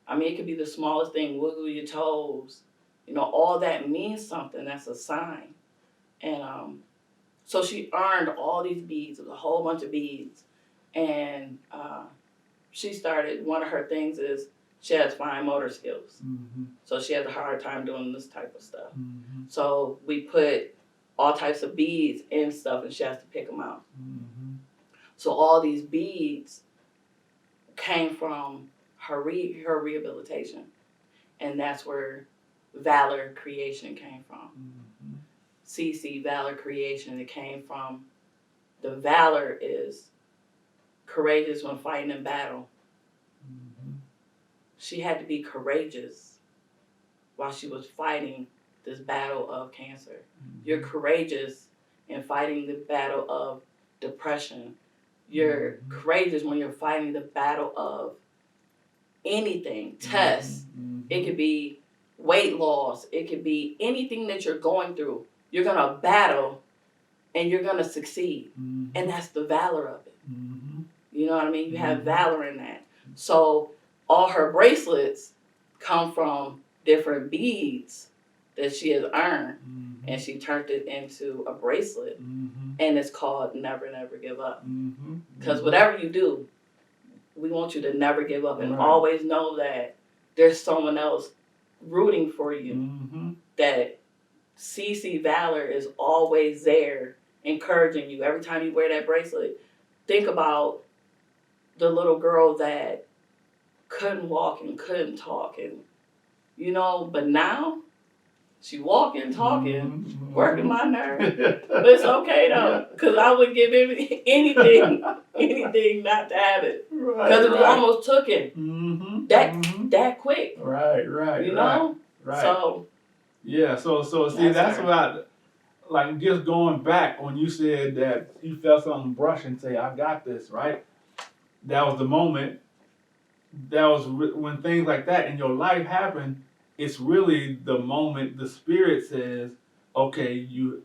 Speaker 2: I mean, it could be the smallest thing, wiggle your toes, you know, all that means something. That's a sign. And so she earned all these beads. It was a whole bunch of beads. And she started, one of her things is she has fine motor skills.
Speaker 1: Mm-hmm.
Speaker 2: So she has a hard time doing this type of stuff.
Speaker 1: Mm-hmm.
Speaker 2: So we put all types of beads in stuff and she has to pick them out.
Speaker 1: Mm-hmm.
Speaker 2: So all these beads came from her rehabilitation. And that's where Valor Creation came from.
Speaker 1: Mm-hmm.
Speaker 2: CC Valor Creation, it came from, the valor is courageous when fighting in battle.
Speaker 1: Mm-hmm.
Speaker 2: She had to be courageous while she was fighting this battle of cancer.
Speaker 1: Mm-hmm.
Speaker 2: You're courageous in fighting the battle of depression. You're courageous when you're fighting the battle of anything, tests.
Speaker 1: Mm-hmm.
Speaker 2: It could be weight loss. It could be anything that you're going through. You're going to battle and you're going to succeed.
Speaker 1: Mm-hmm.
Speaker 2: And that's the valor of it.
Speaker 1: Mm-hmm.
Speaker 2: You know what I mean? You have
Speaker 1: Mhm.
Speaker 2: valor in that. So all her bracelets come from different beads that she has earned.
Speaker 1: Mm-hmm.
Speaker 2: And she turned it into a bracelet.
Speaker 1: Mm-hmm.
Speaker 2: And it's called Never, Never Give Up.
Speaker 1: Mm-hmm.
Speaker 2: Because whatever you do, we want you to never give up and
Speaker 1: Right.
Speaker 2: always know that there's someone else rooting for you.
Speaker 1: Mm-hmm.
Speaker 2: That CC Valor is always there encouraging you. Every time you wear that bracelet, think about the little girl that couldn't walk and couldn't talk, and you know, but now she walking, talking,
Speaker 1: Mm-hmm.
Speaker 2: working my nerves. But it's okay though, because I would give anything not to have it, because it was almost took it
Speaker 1: Mm-hmm.
Speaker 2: that quick.
Speaker 1: Right.
Speaker 2: You know,
Speaker 1: Right.
Speaker 2: so
Speaker 1: Yeah. So see, that's
Speaker 2: her.
Speaker 1: about like just going back when you said that you felt something brush and say, "I got this." Right. That was the moment. That was when things like that in your life happen. It's really the moment the spirit says, "Okay, you've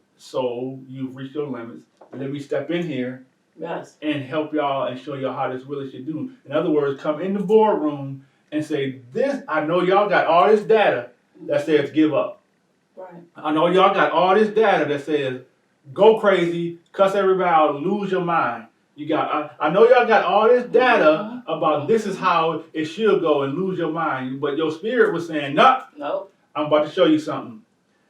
Speaker 1: reached your limits. Let me step in here
Speaker 2: yes,
Speaker 1: and help y'all and show y'all how this really should do." In other words, come in the boardroom and say, "This, I know y'all got all this data that says give up.
Speaker 2: right,
Speaker 1: I know y'all got all this data that says go crazy, cuss everybody out, lose your mind. You got, I know y'all got all this data about this is how it should go and lose your mind, but your spirit was saying,
Speaker 2: nope,
Speaker 1: I'm about to show you something."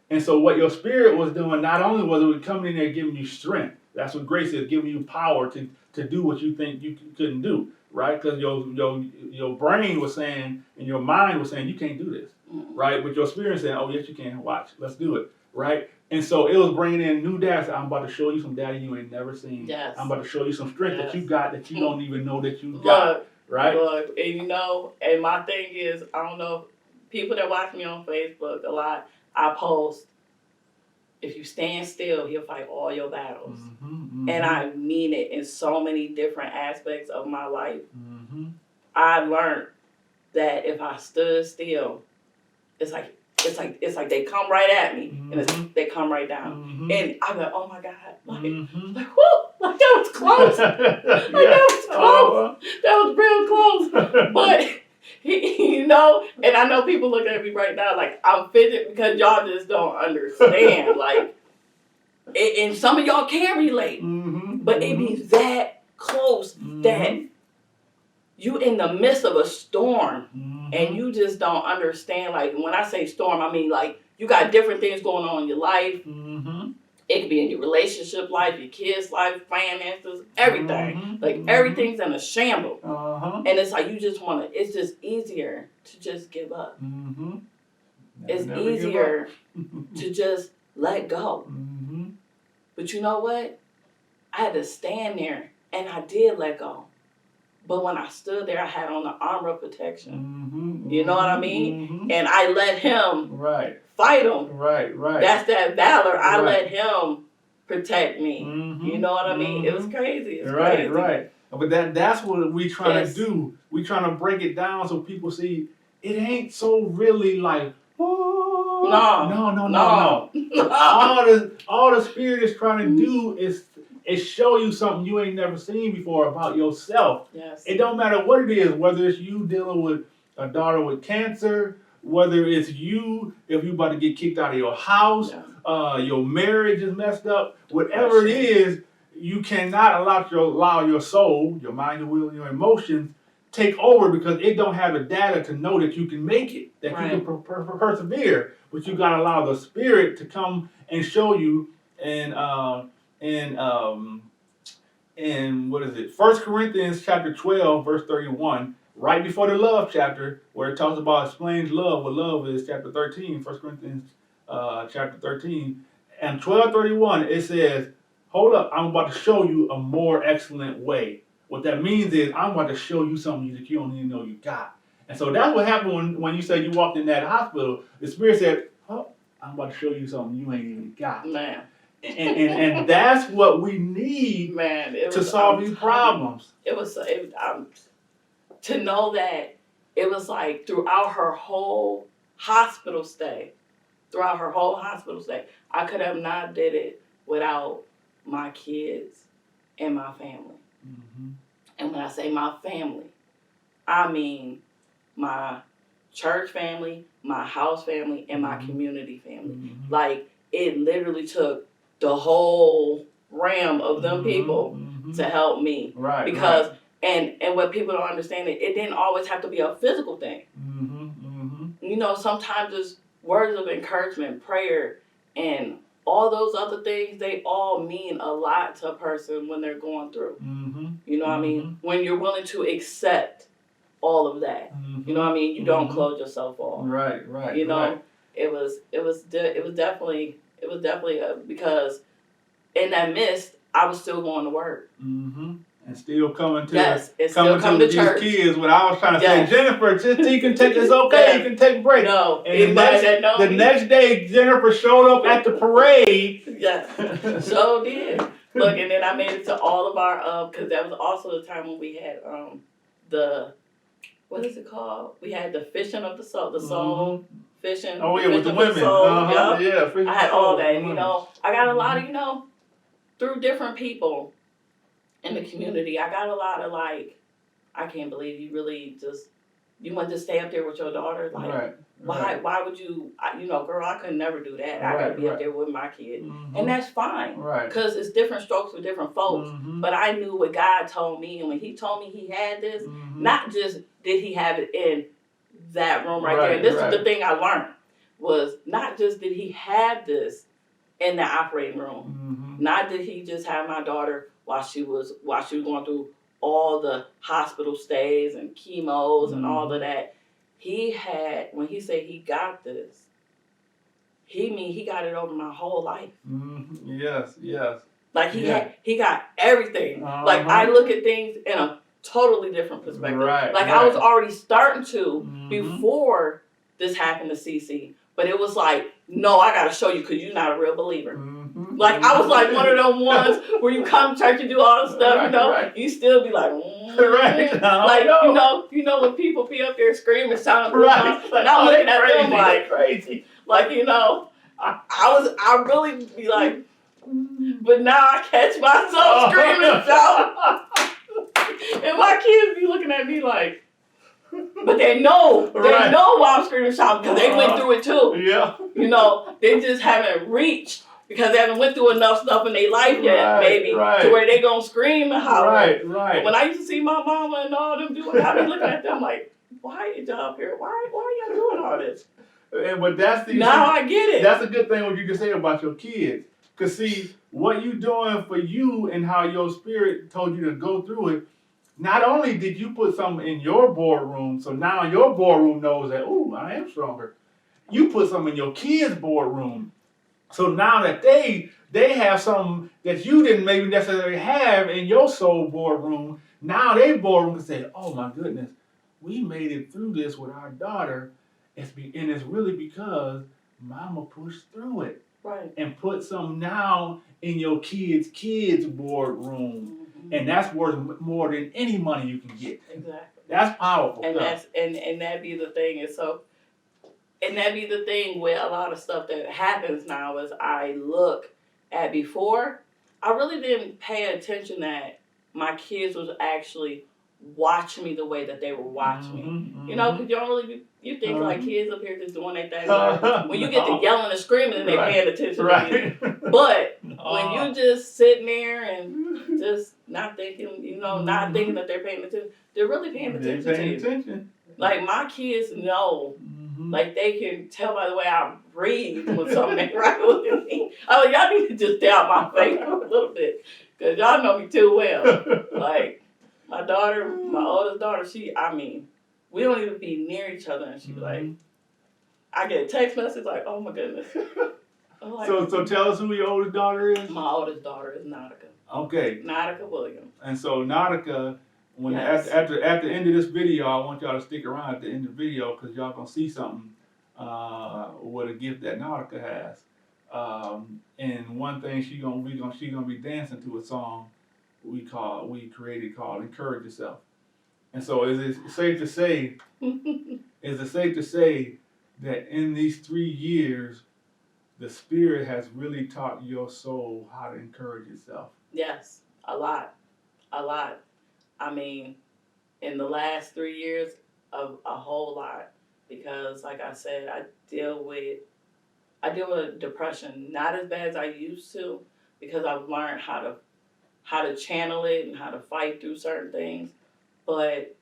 Speaker 1: And so what your spirit was doing, not only was it coming in there giving you strength, that's what grace is, giving you power to do what you think you couldn't do, right? Because your brain was saying and your mind was saying, you can't do this, right? But your spirit saying, oh, yes, you can. Watch. Let's do it, right? And so it was bringing in new data. I'm about to show you some data you ain't never seen.
Speaker 2: yes.
Speaker 1: I'm about to show you some strength that you got that you don't even know that you
Speaker 2: Look,
Speaker 1: got, right?
Speaker 2: Look, and you know, and my thing is, I don't know, people that watch me on Facebook a lot, I post if you stand still, he'll fight all your battles.
Speaker 1: Mm-hmm.
Speaker 2: And I mean it in so many different aspects of my life.
Speaker 1: Mm-hmm.
Speaker 2: I learned that if I stood still, it's like they come right at me, and they come right down, and I'm like, oh my God, like whoo, like that was close, like that was close, that was real close, but you know, and I know people looking at me right now like I'm fidget because y'all just don't understand, like, and some of y'all can relate, but it be that close that you in the midst of a storm. And you just don't understand, like, when I say storm, I mean, like, you got different things going on in your life. It could be in your relationship life, your kids' life, finances, everything. Like, everything's in a shamble. And it's like, you just want to, it's just easier to just give up. It's easier to just let go. But you know what? I had to stand there, and I did let go. But when I stood there, I had on the armor of protection. You know what I mean? And I let him fight him. That's that valor. I let him protect me. You know what I mean? It was crazy. It's crazy.
Speaker 1: But that's what we trying to do. We trying to break it down so people see it ain't so really like, oh, no. All the Spirit is trying to do is show you something you ain't never seen before about yourself.
Speaker 2: Yes.
Speaker 1: It don't matter what it is, whether it's you dealing with a daughter with cancer, whether it's you, if you about to get kicked out of your house, your marriage is messed up, whatever it is, you cannot allow your soul, your mind, your will, and your emotions take over because it don't have the data to know that you can make it, that you can persevere. But you gotta allow the Spirit to come and show you and what is it? 1 Corinthians chapter 12, verse 31, right before the love chapter, where it talks about explains love, what love is, chapter 13, 1 Corinthians chapter 13. And 12:31, it says, hold up, I'm about to show you a more excellent way. What that means is I'm about to show you something that you don't even know you got. And so that's what happened when you said you walked in that hospital. The Spirit said, oh, I'm about to show you something you ain't even got.
Speaker 2: Man.
Speaker 1: And that's what we need to solve these problems.
Speaker 2: To know that it was like throughout her whole hospital stay, I could have not did it without my kids and my family. And when I say my family, I mean my church family, my house family, and my community family. Like, it literally took the whole realm of them people to help me. Because and what people don't understand, it didn't always have to be a physical thing. You know, sometimes it's words of encouragement, prayer, and all those other things, they all mean a lot to a person when they're going through. You know what I mean? When you're willing to accept all of that. You know what I mean? You don't close yourself off. You know, it was definitely because in that midst, I was still going to work. And still coming to
Speaker 1: these
Speaker 2: church.
Speaker 1: Kids when I was trying to say, Jennifer, just you can take it's okay, you can take a break.
Speaker 2: No,
Speaker 1: and the next day Jennifer showed up at the parade.
Speaker 2: So did. Look, and then I made it to all of our because that was also the time when we had the what is it called? We had the fishing of the soul, fishing.
Speaker 1: Oh yeah, with the women.
Speaker 2: I had all that. You know, I got a lot of through different people in the community. I got a lot of like, I can't believe you really you want to stay up there with your daughter. Like, why would you? Girl, I could never do that. I gotta be up there with my kid, and that's fine. Because it's different strokes for different folks. But I knew what God told me, and when He told me He had this, not just did He have it in that room right there. And this is the thing I learned was not just did He have this in the operating room, not did He just have my daughter while she was going through all the hospital stays and chemos and all of that. He had, when He said He got this, He got it over my whole life.
Speaker 1: Yes.
Speaker 2: Like He got everything. Like I look at things in a totally different perspective. I was already starting to before this happened to Cece, But it was like, no, I gotta show you because you're not a real believer.
Speaker 1: Mm-hmm.
Speaker 2: Like, I was like one of them ones where you come to church and do all the stuff,
Speaker 1: Right.
Speaker 2: you still be like,
Speaker 1: Right.
Speaker 2: like, you know when people be up there screaming, sounding
Speaker 1: Right.
Speaker 2: and I'm looking at
Speaker 1: crazy.
Speaker 2: them like,
Speaker 1: crazy.
Speaker 2: like, I really be like, but now I catch myself screaming and shouting. And my kids be looking at me like, but they know why I'm screaming and shouting because they went through it too.
Speaker 1: Yeah.
Speaker 2: They just haven't reached because they haven't went through enough stuff in their life yet, maybe, to where they gonna scream and holler.
Speaker 1: Right.
Speaker 2: But when I used to see my mama and all them doing, I be looking at them like, why is y'all up here? Why are y'all doing all this?
Speaker 1: But that's
Speaker 2: I get it.
Speaker 1: That's a good thing what you can say about your kids. Cause see, what you doing for you and how your spirit told you to go through it, not only did you put something in your boardroom, so now your boardroom knows that, ooh, I am stronger. You put something in your kids' boardroom. So now that they have something that you didn't maybe necessarily have in your soul boardroom, now they boardroom can say, oh my goodness, we made it through this with our daughter. And it's really because mama pushed through it.
Speaker 2: Right.
Speaker 1: And put some now in your kids' boardroom. Mm-hmm. And that's worth more than any money you can get.
Speaker 2: Exactly.
Speaker 1: That's powerful.
Speaker 2: And that's and that be the thing. And that be the thing with a lot of stuff that happens now is I look at before, I really didn't pay attention that my kids was actually watching me the way that they were watching me. Mm-hmm. Because you don't really you think like kids up here just doing their thing. When you get to yelling and screaming and they paying attention to you. But when you just sitting there and just not thinking, not thinking that they're paying attention, they're really paying attention to you. Like my kids know. Like they can tell by the way I breathe when something ain't right with me. Oh, y'all need to just stay out my face for a little bit, cause y'all know me too well. Like my oldest daughter, we don't even be near each other, and she be like, I get a text message like, oh my goodness. Like,
Speaker 1: so tell us who your oldest daughter is.
Speaker 2: My oldest daughter is Nautica.
Speaker 1: Okay.
Speaker 2: Nautica Williams.
Speaker 1: And so Nautica. When at the end of this video, I want y'all to stick around at the end of the video because y'all gonna see something with a gift that Nautica has. And one thing she gonna be dancing to a song we created called "Encourage Yourself." And so is it safe to say that in these 3 years, the Spirit has really taught your soul how to encourage yourself?
Speaker 2: Yes, a lot. In the last 3 years, a whole lot, because like I said, I deal with depression, not as bad as I used to, because I've learned how to channel it and how to fight through certain things. But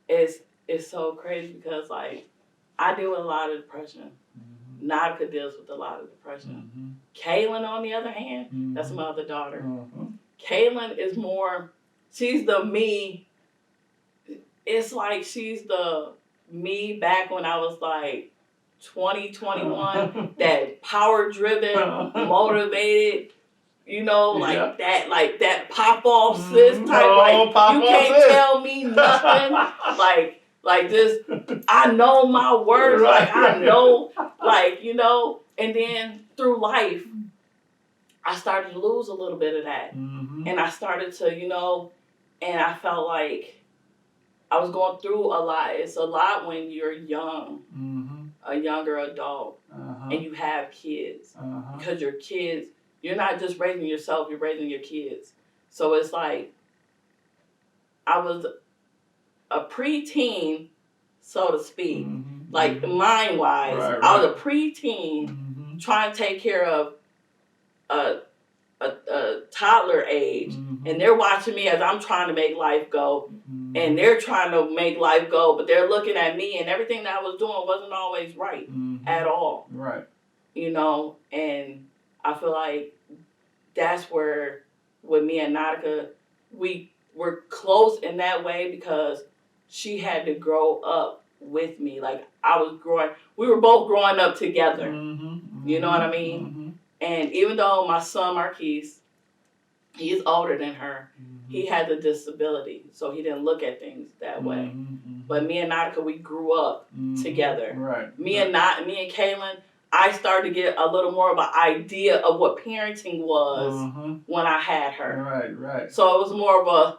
Speaker 2: it's so crazy because like I deal with a lot of depression. Mm-hmm. Nautica deals with a lot of depression. Mm-hmm. Kaylin, on the other hand, that's my other daughter. Mm-hmm. Kaylin is more. She's the me. It's like she's the me back when I was like 20, 21, that power driven, motivated, that pop off sis type. You can't tell me nothing. like just I know my words. Right. Like I know, and then through life I started to lose a little bit of that. Mm-hmm. And I started to, and I felt like I was going through a lot. It's a lot when you're young, a younger adult, and you have kids. Because your kids, you're not just raising yourself, you're raising your kids. So it's like, I was a preteen, so to speak. Like mind-wise, right. I was a preteen trying to take care of a toddler age, and they're watching me as I'm trying to make life go, and they're trying to make life go, but they're looking at me, and everything that I was doing wasn't always right at all. Right. And I feel like that's where, with me and Nautica, we were close in that way because she had to grow up with me. Like we were both growing up together. You know what I mean? And even though my son Marquise, He's older than her.
Speaker 1: Mm-hmm.
Speaker 2: He had the disability, so he didn't look at things that way.
Speaker 1: Mm-hmm.
Speaker 2: But me and Nautica, we grew up together.
Speaker 1: Right.
Speaker 2: Me and Kaylin, I started to get a little more of an idea of what parenting was when I had her.
Speaker 1: Right.
Speaker 2: So it was more of a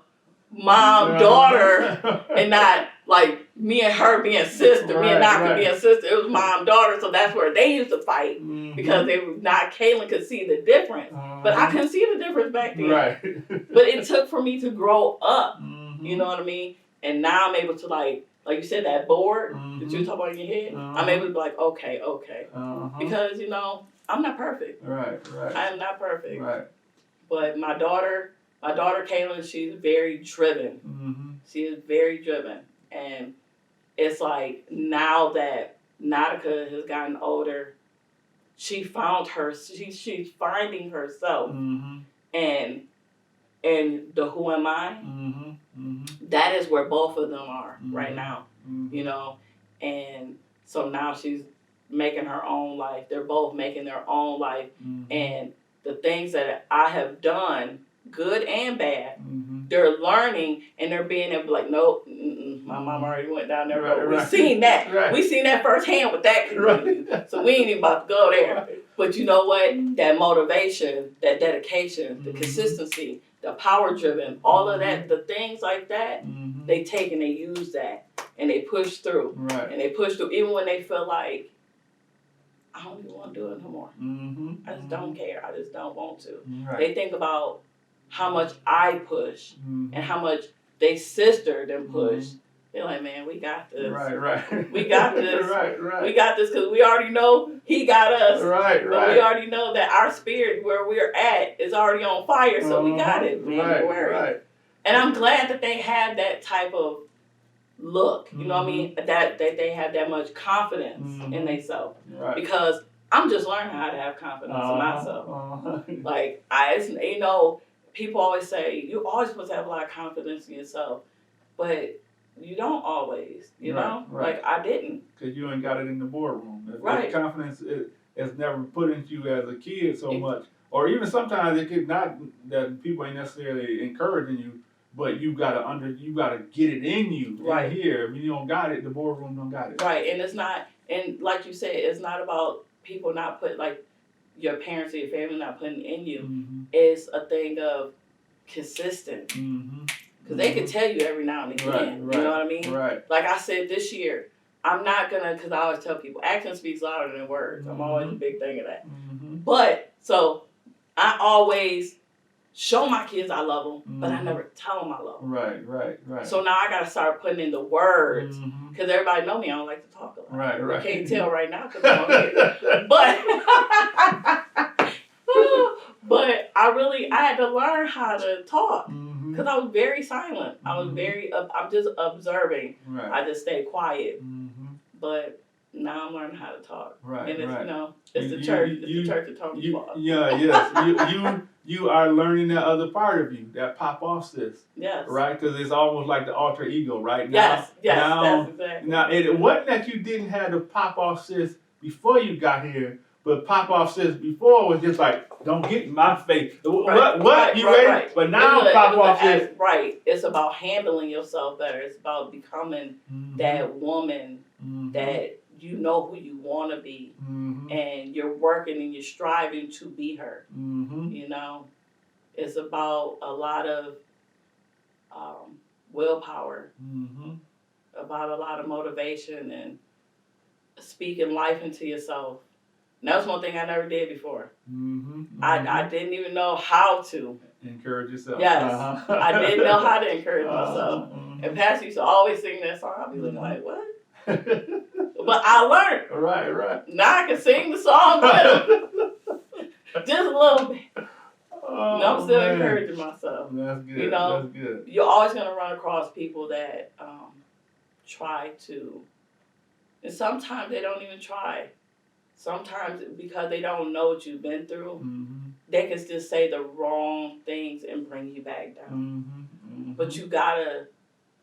Speaker 2: mom-daughter and not like me and her being sister, me and Nautica being sister. It was mom-daughter, so that's where they used to fight because they were not. Kaylin could see the difference, but I couldn't see the difference back then. Right. But it took for me to grow up. You know what I mean? And now I'm able to like you said, that board that you talk about in your head. I'm able to be like, okay, because you know I'm not perfect. Right. I am not perfect. Right. But my daughter Kaylin, she's very driven. She is very driven, and it's like now that Nautica has gotten older, she found her. She's finding herself, and the who am I. That is where both of them are right now. You know, and so now she's making her own life. They're both making their own life, and the things that I have done, good and bad, they're learning and they're being able to like, nope, my mom already went down there. Right, we seen that. Right. We seen that firsthand with that community. Right. So we ain't even about to go there. Right. But you know what? That motivation, that dedication, the consistency, the power driven, all of that, the things like that, they take and they use that and they push through. Right. And they push through even when they feel like, I don't even want to do it no more. I just don't care. I just don't want to. Right. They think about how much I push and how much they sister them push. They're like, man, we got this. Right. We got this. Right. We got this because we already know he got us. Right. But we already know that our spirit, where we're at, is already on fire. So we got it. Right. And I'm glad that they have that type of look. You know what I mean? That they have that much confidence in themselves. Right. Because I'm just learning how to have confidence in myself. Like people always say you're always supposed to have a lot of confidence in yourself, but you don't always. You know, like I didn't. Because you ain't got it in the boardroom. Right. Confidence is never put into you as a kid so much, or even sometimes it could not that people ain't necessarily encouraging you. But you gotta get it in you right here. If you don't got it, the boardroom don't got it. Right, and it's not, and like you said, it's not about people not put like your parents or your family not putting in you. It's a thing of consistent. Because they can tell you every now and again. Right. You know what I mean? Right. Like I said this year, I'm not gonna, because I always tell people, action speaks louder than words. I'm always a big thing of that. But so I always show my kids I love them, but I never tell them I love them. Right. So now I got to start putting in the words because everybody know me. I don't like to talk a lot. Right. I can't tell right now because I'm on here. But I had to learn how to talk because I was very silent. I'm just observing. Right. I just stay quiet. But now I'm learning how to talk. Right. And it's it's the church. It's the church that taught me. Yeah. Yes. You are learning that other part of you, that pop off sis. Yes. Right? Because it's almost like the alter ego, right? Yes, that's exactly. Now, it wasn't that you didn't have the pop off sis before you got here, but pop off sis before was just like, don't get in my face. Right. What? You ready? Right. But now pop off sis. Right. It's about handling yourself better. It's about becoming that woman that you know who you want to be, and you're working and you're striving to be her. You know, it's about a lot of willpower, about a lot of motivation and speaking life into yourself. And that's one thing I never did before. I didn't even know how to encourage yourself. Yes, I didn't know how to encourage myself. And Pastor used to always sing that song. I'd be looking like, what? But I learned. Right. Now I can sing the song with just a little bit. And I'm still encouraging myself. That's good. You know, that's good. You're always going to run across people that try to, and sometimes they don't even try. Sometimes because they don't know what you've been through, they can just say the wrong things and bring you back down. But you gotta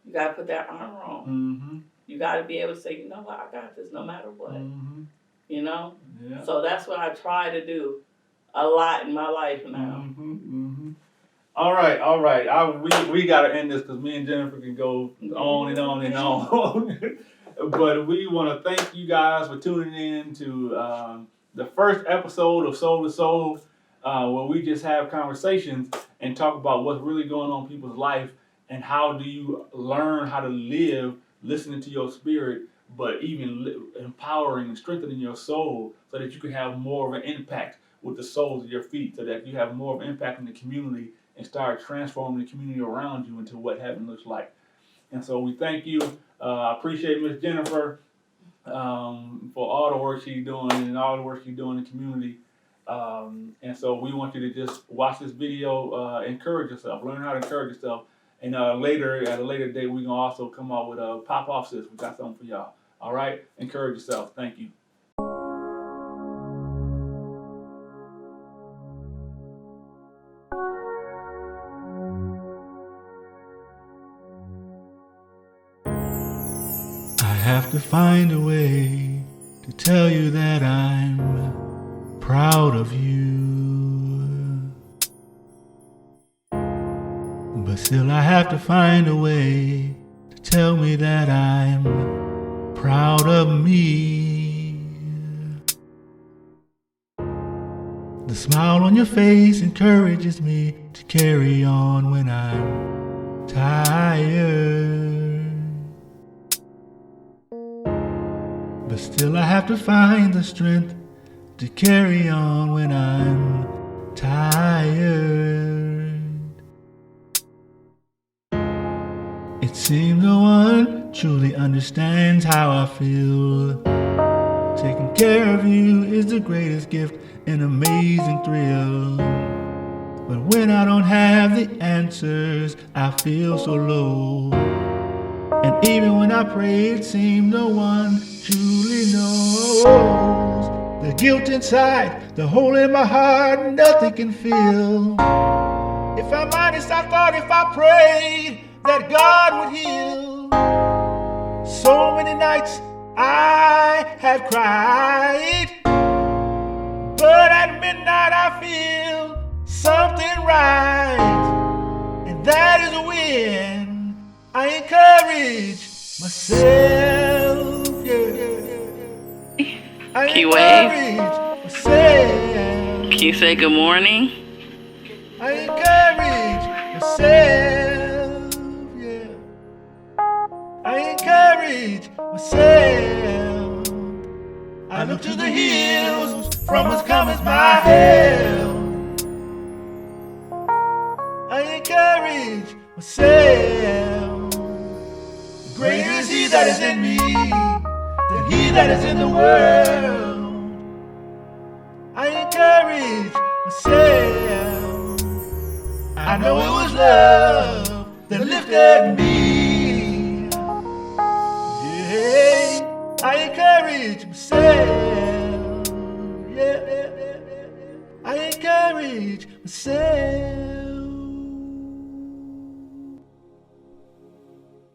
Speaker 2: put that armor on. You got to be able to say, you know what, I got this no matter what. You know? Yeah. So that's what I try to do a lot in my life now.
Speaker 1: All right. We gotta end this because me and Jennifer can go on and on and on. But we want to thank you guys for tuning in to the first episode of Soul to Soul, where we just have conversations and talk about what's really going on in people's life and how do you learn how to live listening to your spirit, but even empowering and strengthening your soul so that you can have more of an impact with the soles of your feet, so that you have more of an impact in the community and start transforming the community around you into what heaven looks like. And so we thank you. I appreciate Miss Jennifer for all the work she's doing and all the work she's doing in the community. And so we want you to just watch this video, encourage yourself, learn how to encourage yourself. And later, at a later date, we're going to also come out with a pop-off sis. We got something for y'all. All right? Encourage yourself. Thank you.
Speaker 3: I have to find a way to tell you that I'm proud of you. But still I have to find a way to tell me that I'm proud of me. The smile on your face encourages me to carry on when I'm tired. But still I have to find the strength to carry on when I'm tired. It seems no one truly understands how I feel. Taking care of you is the greatest gift, an amazing thrill. But when I don't have the answers, I feel so low. And even when I pray, it seems no one truly knows. The guilt inside, the hole in my heart, nothing can fill. If I'm honest, I thought if I prayed that God would heal. So many nights I have cried, but at midnight I feel something rise. And that is when I encourage myself, I encourage myself.
Speaker 2: Can you say good morning?
Speaker 3: I encourage myself, I encourage myself. I look to the hills from whence cometh my help. I encourage myself. Greater is he that is in me than he that is in the world. I encourage myself. I know it was love that lifted me. Yeah, I encourage myself. Yeah, I encourage myself.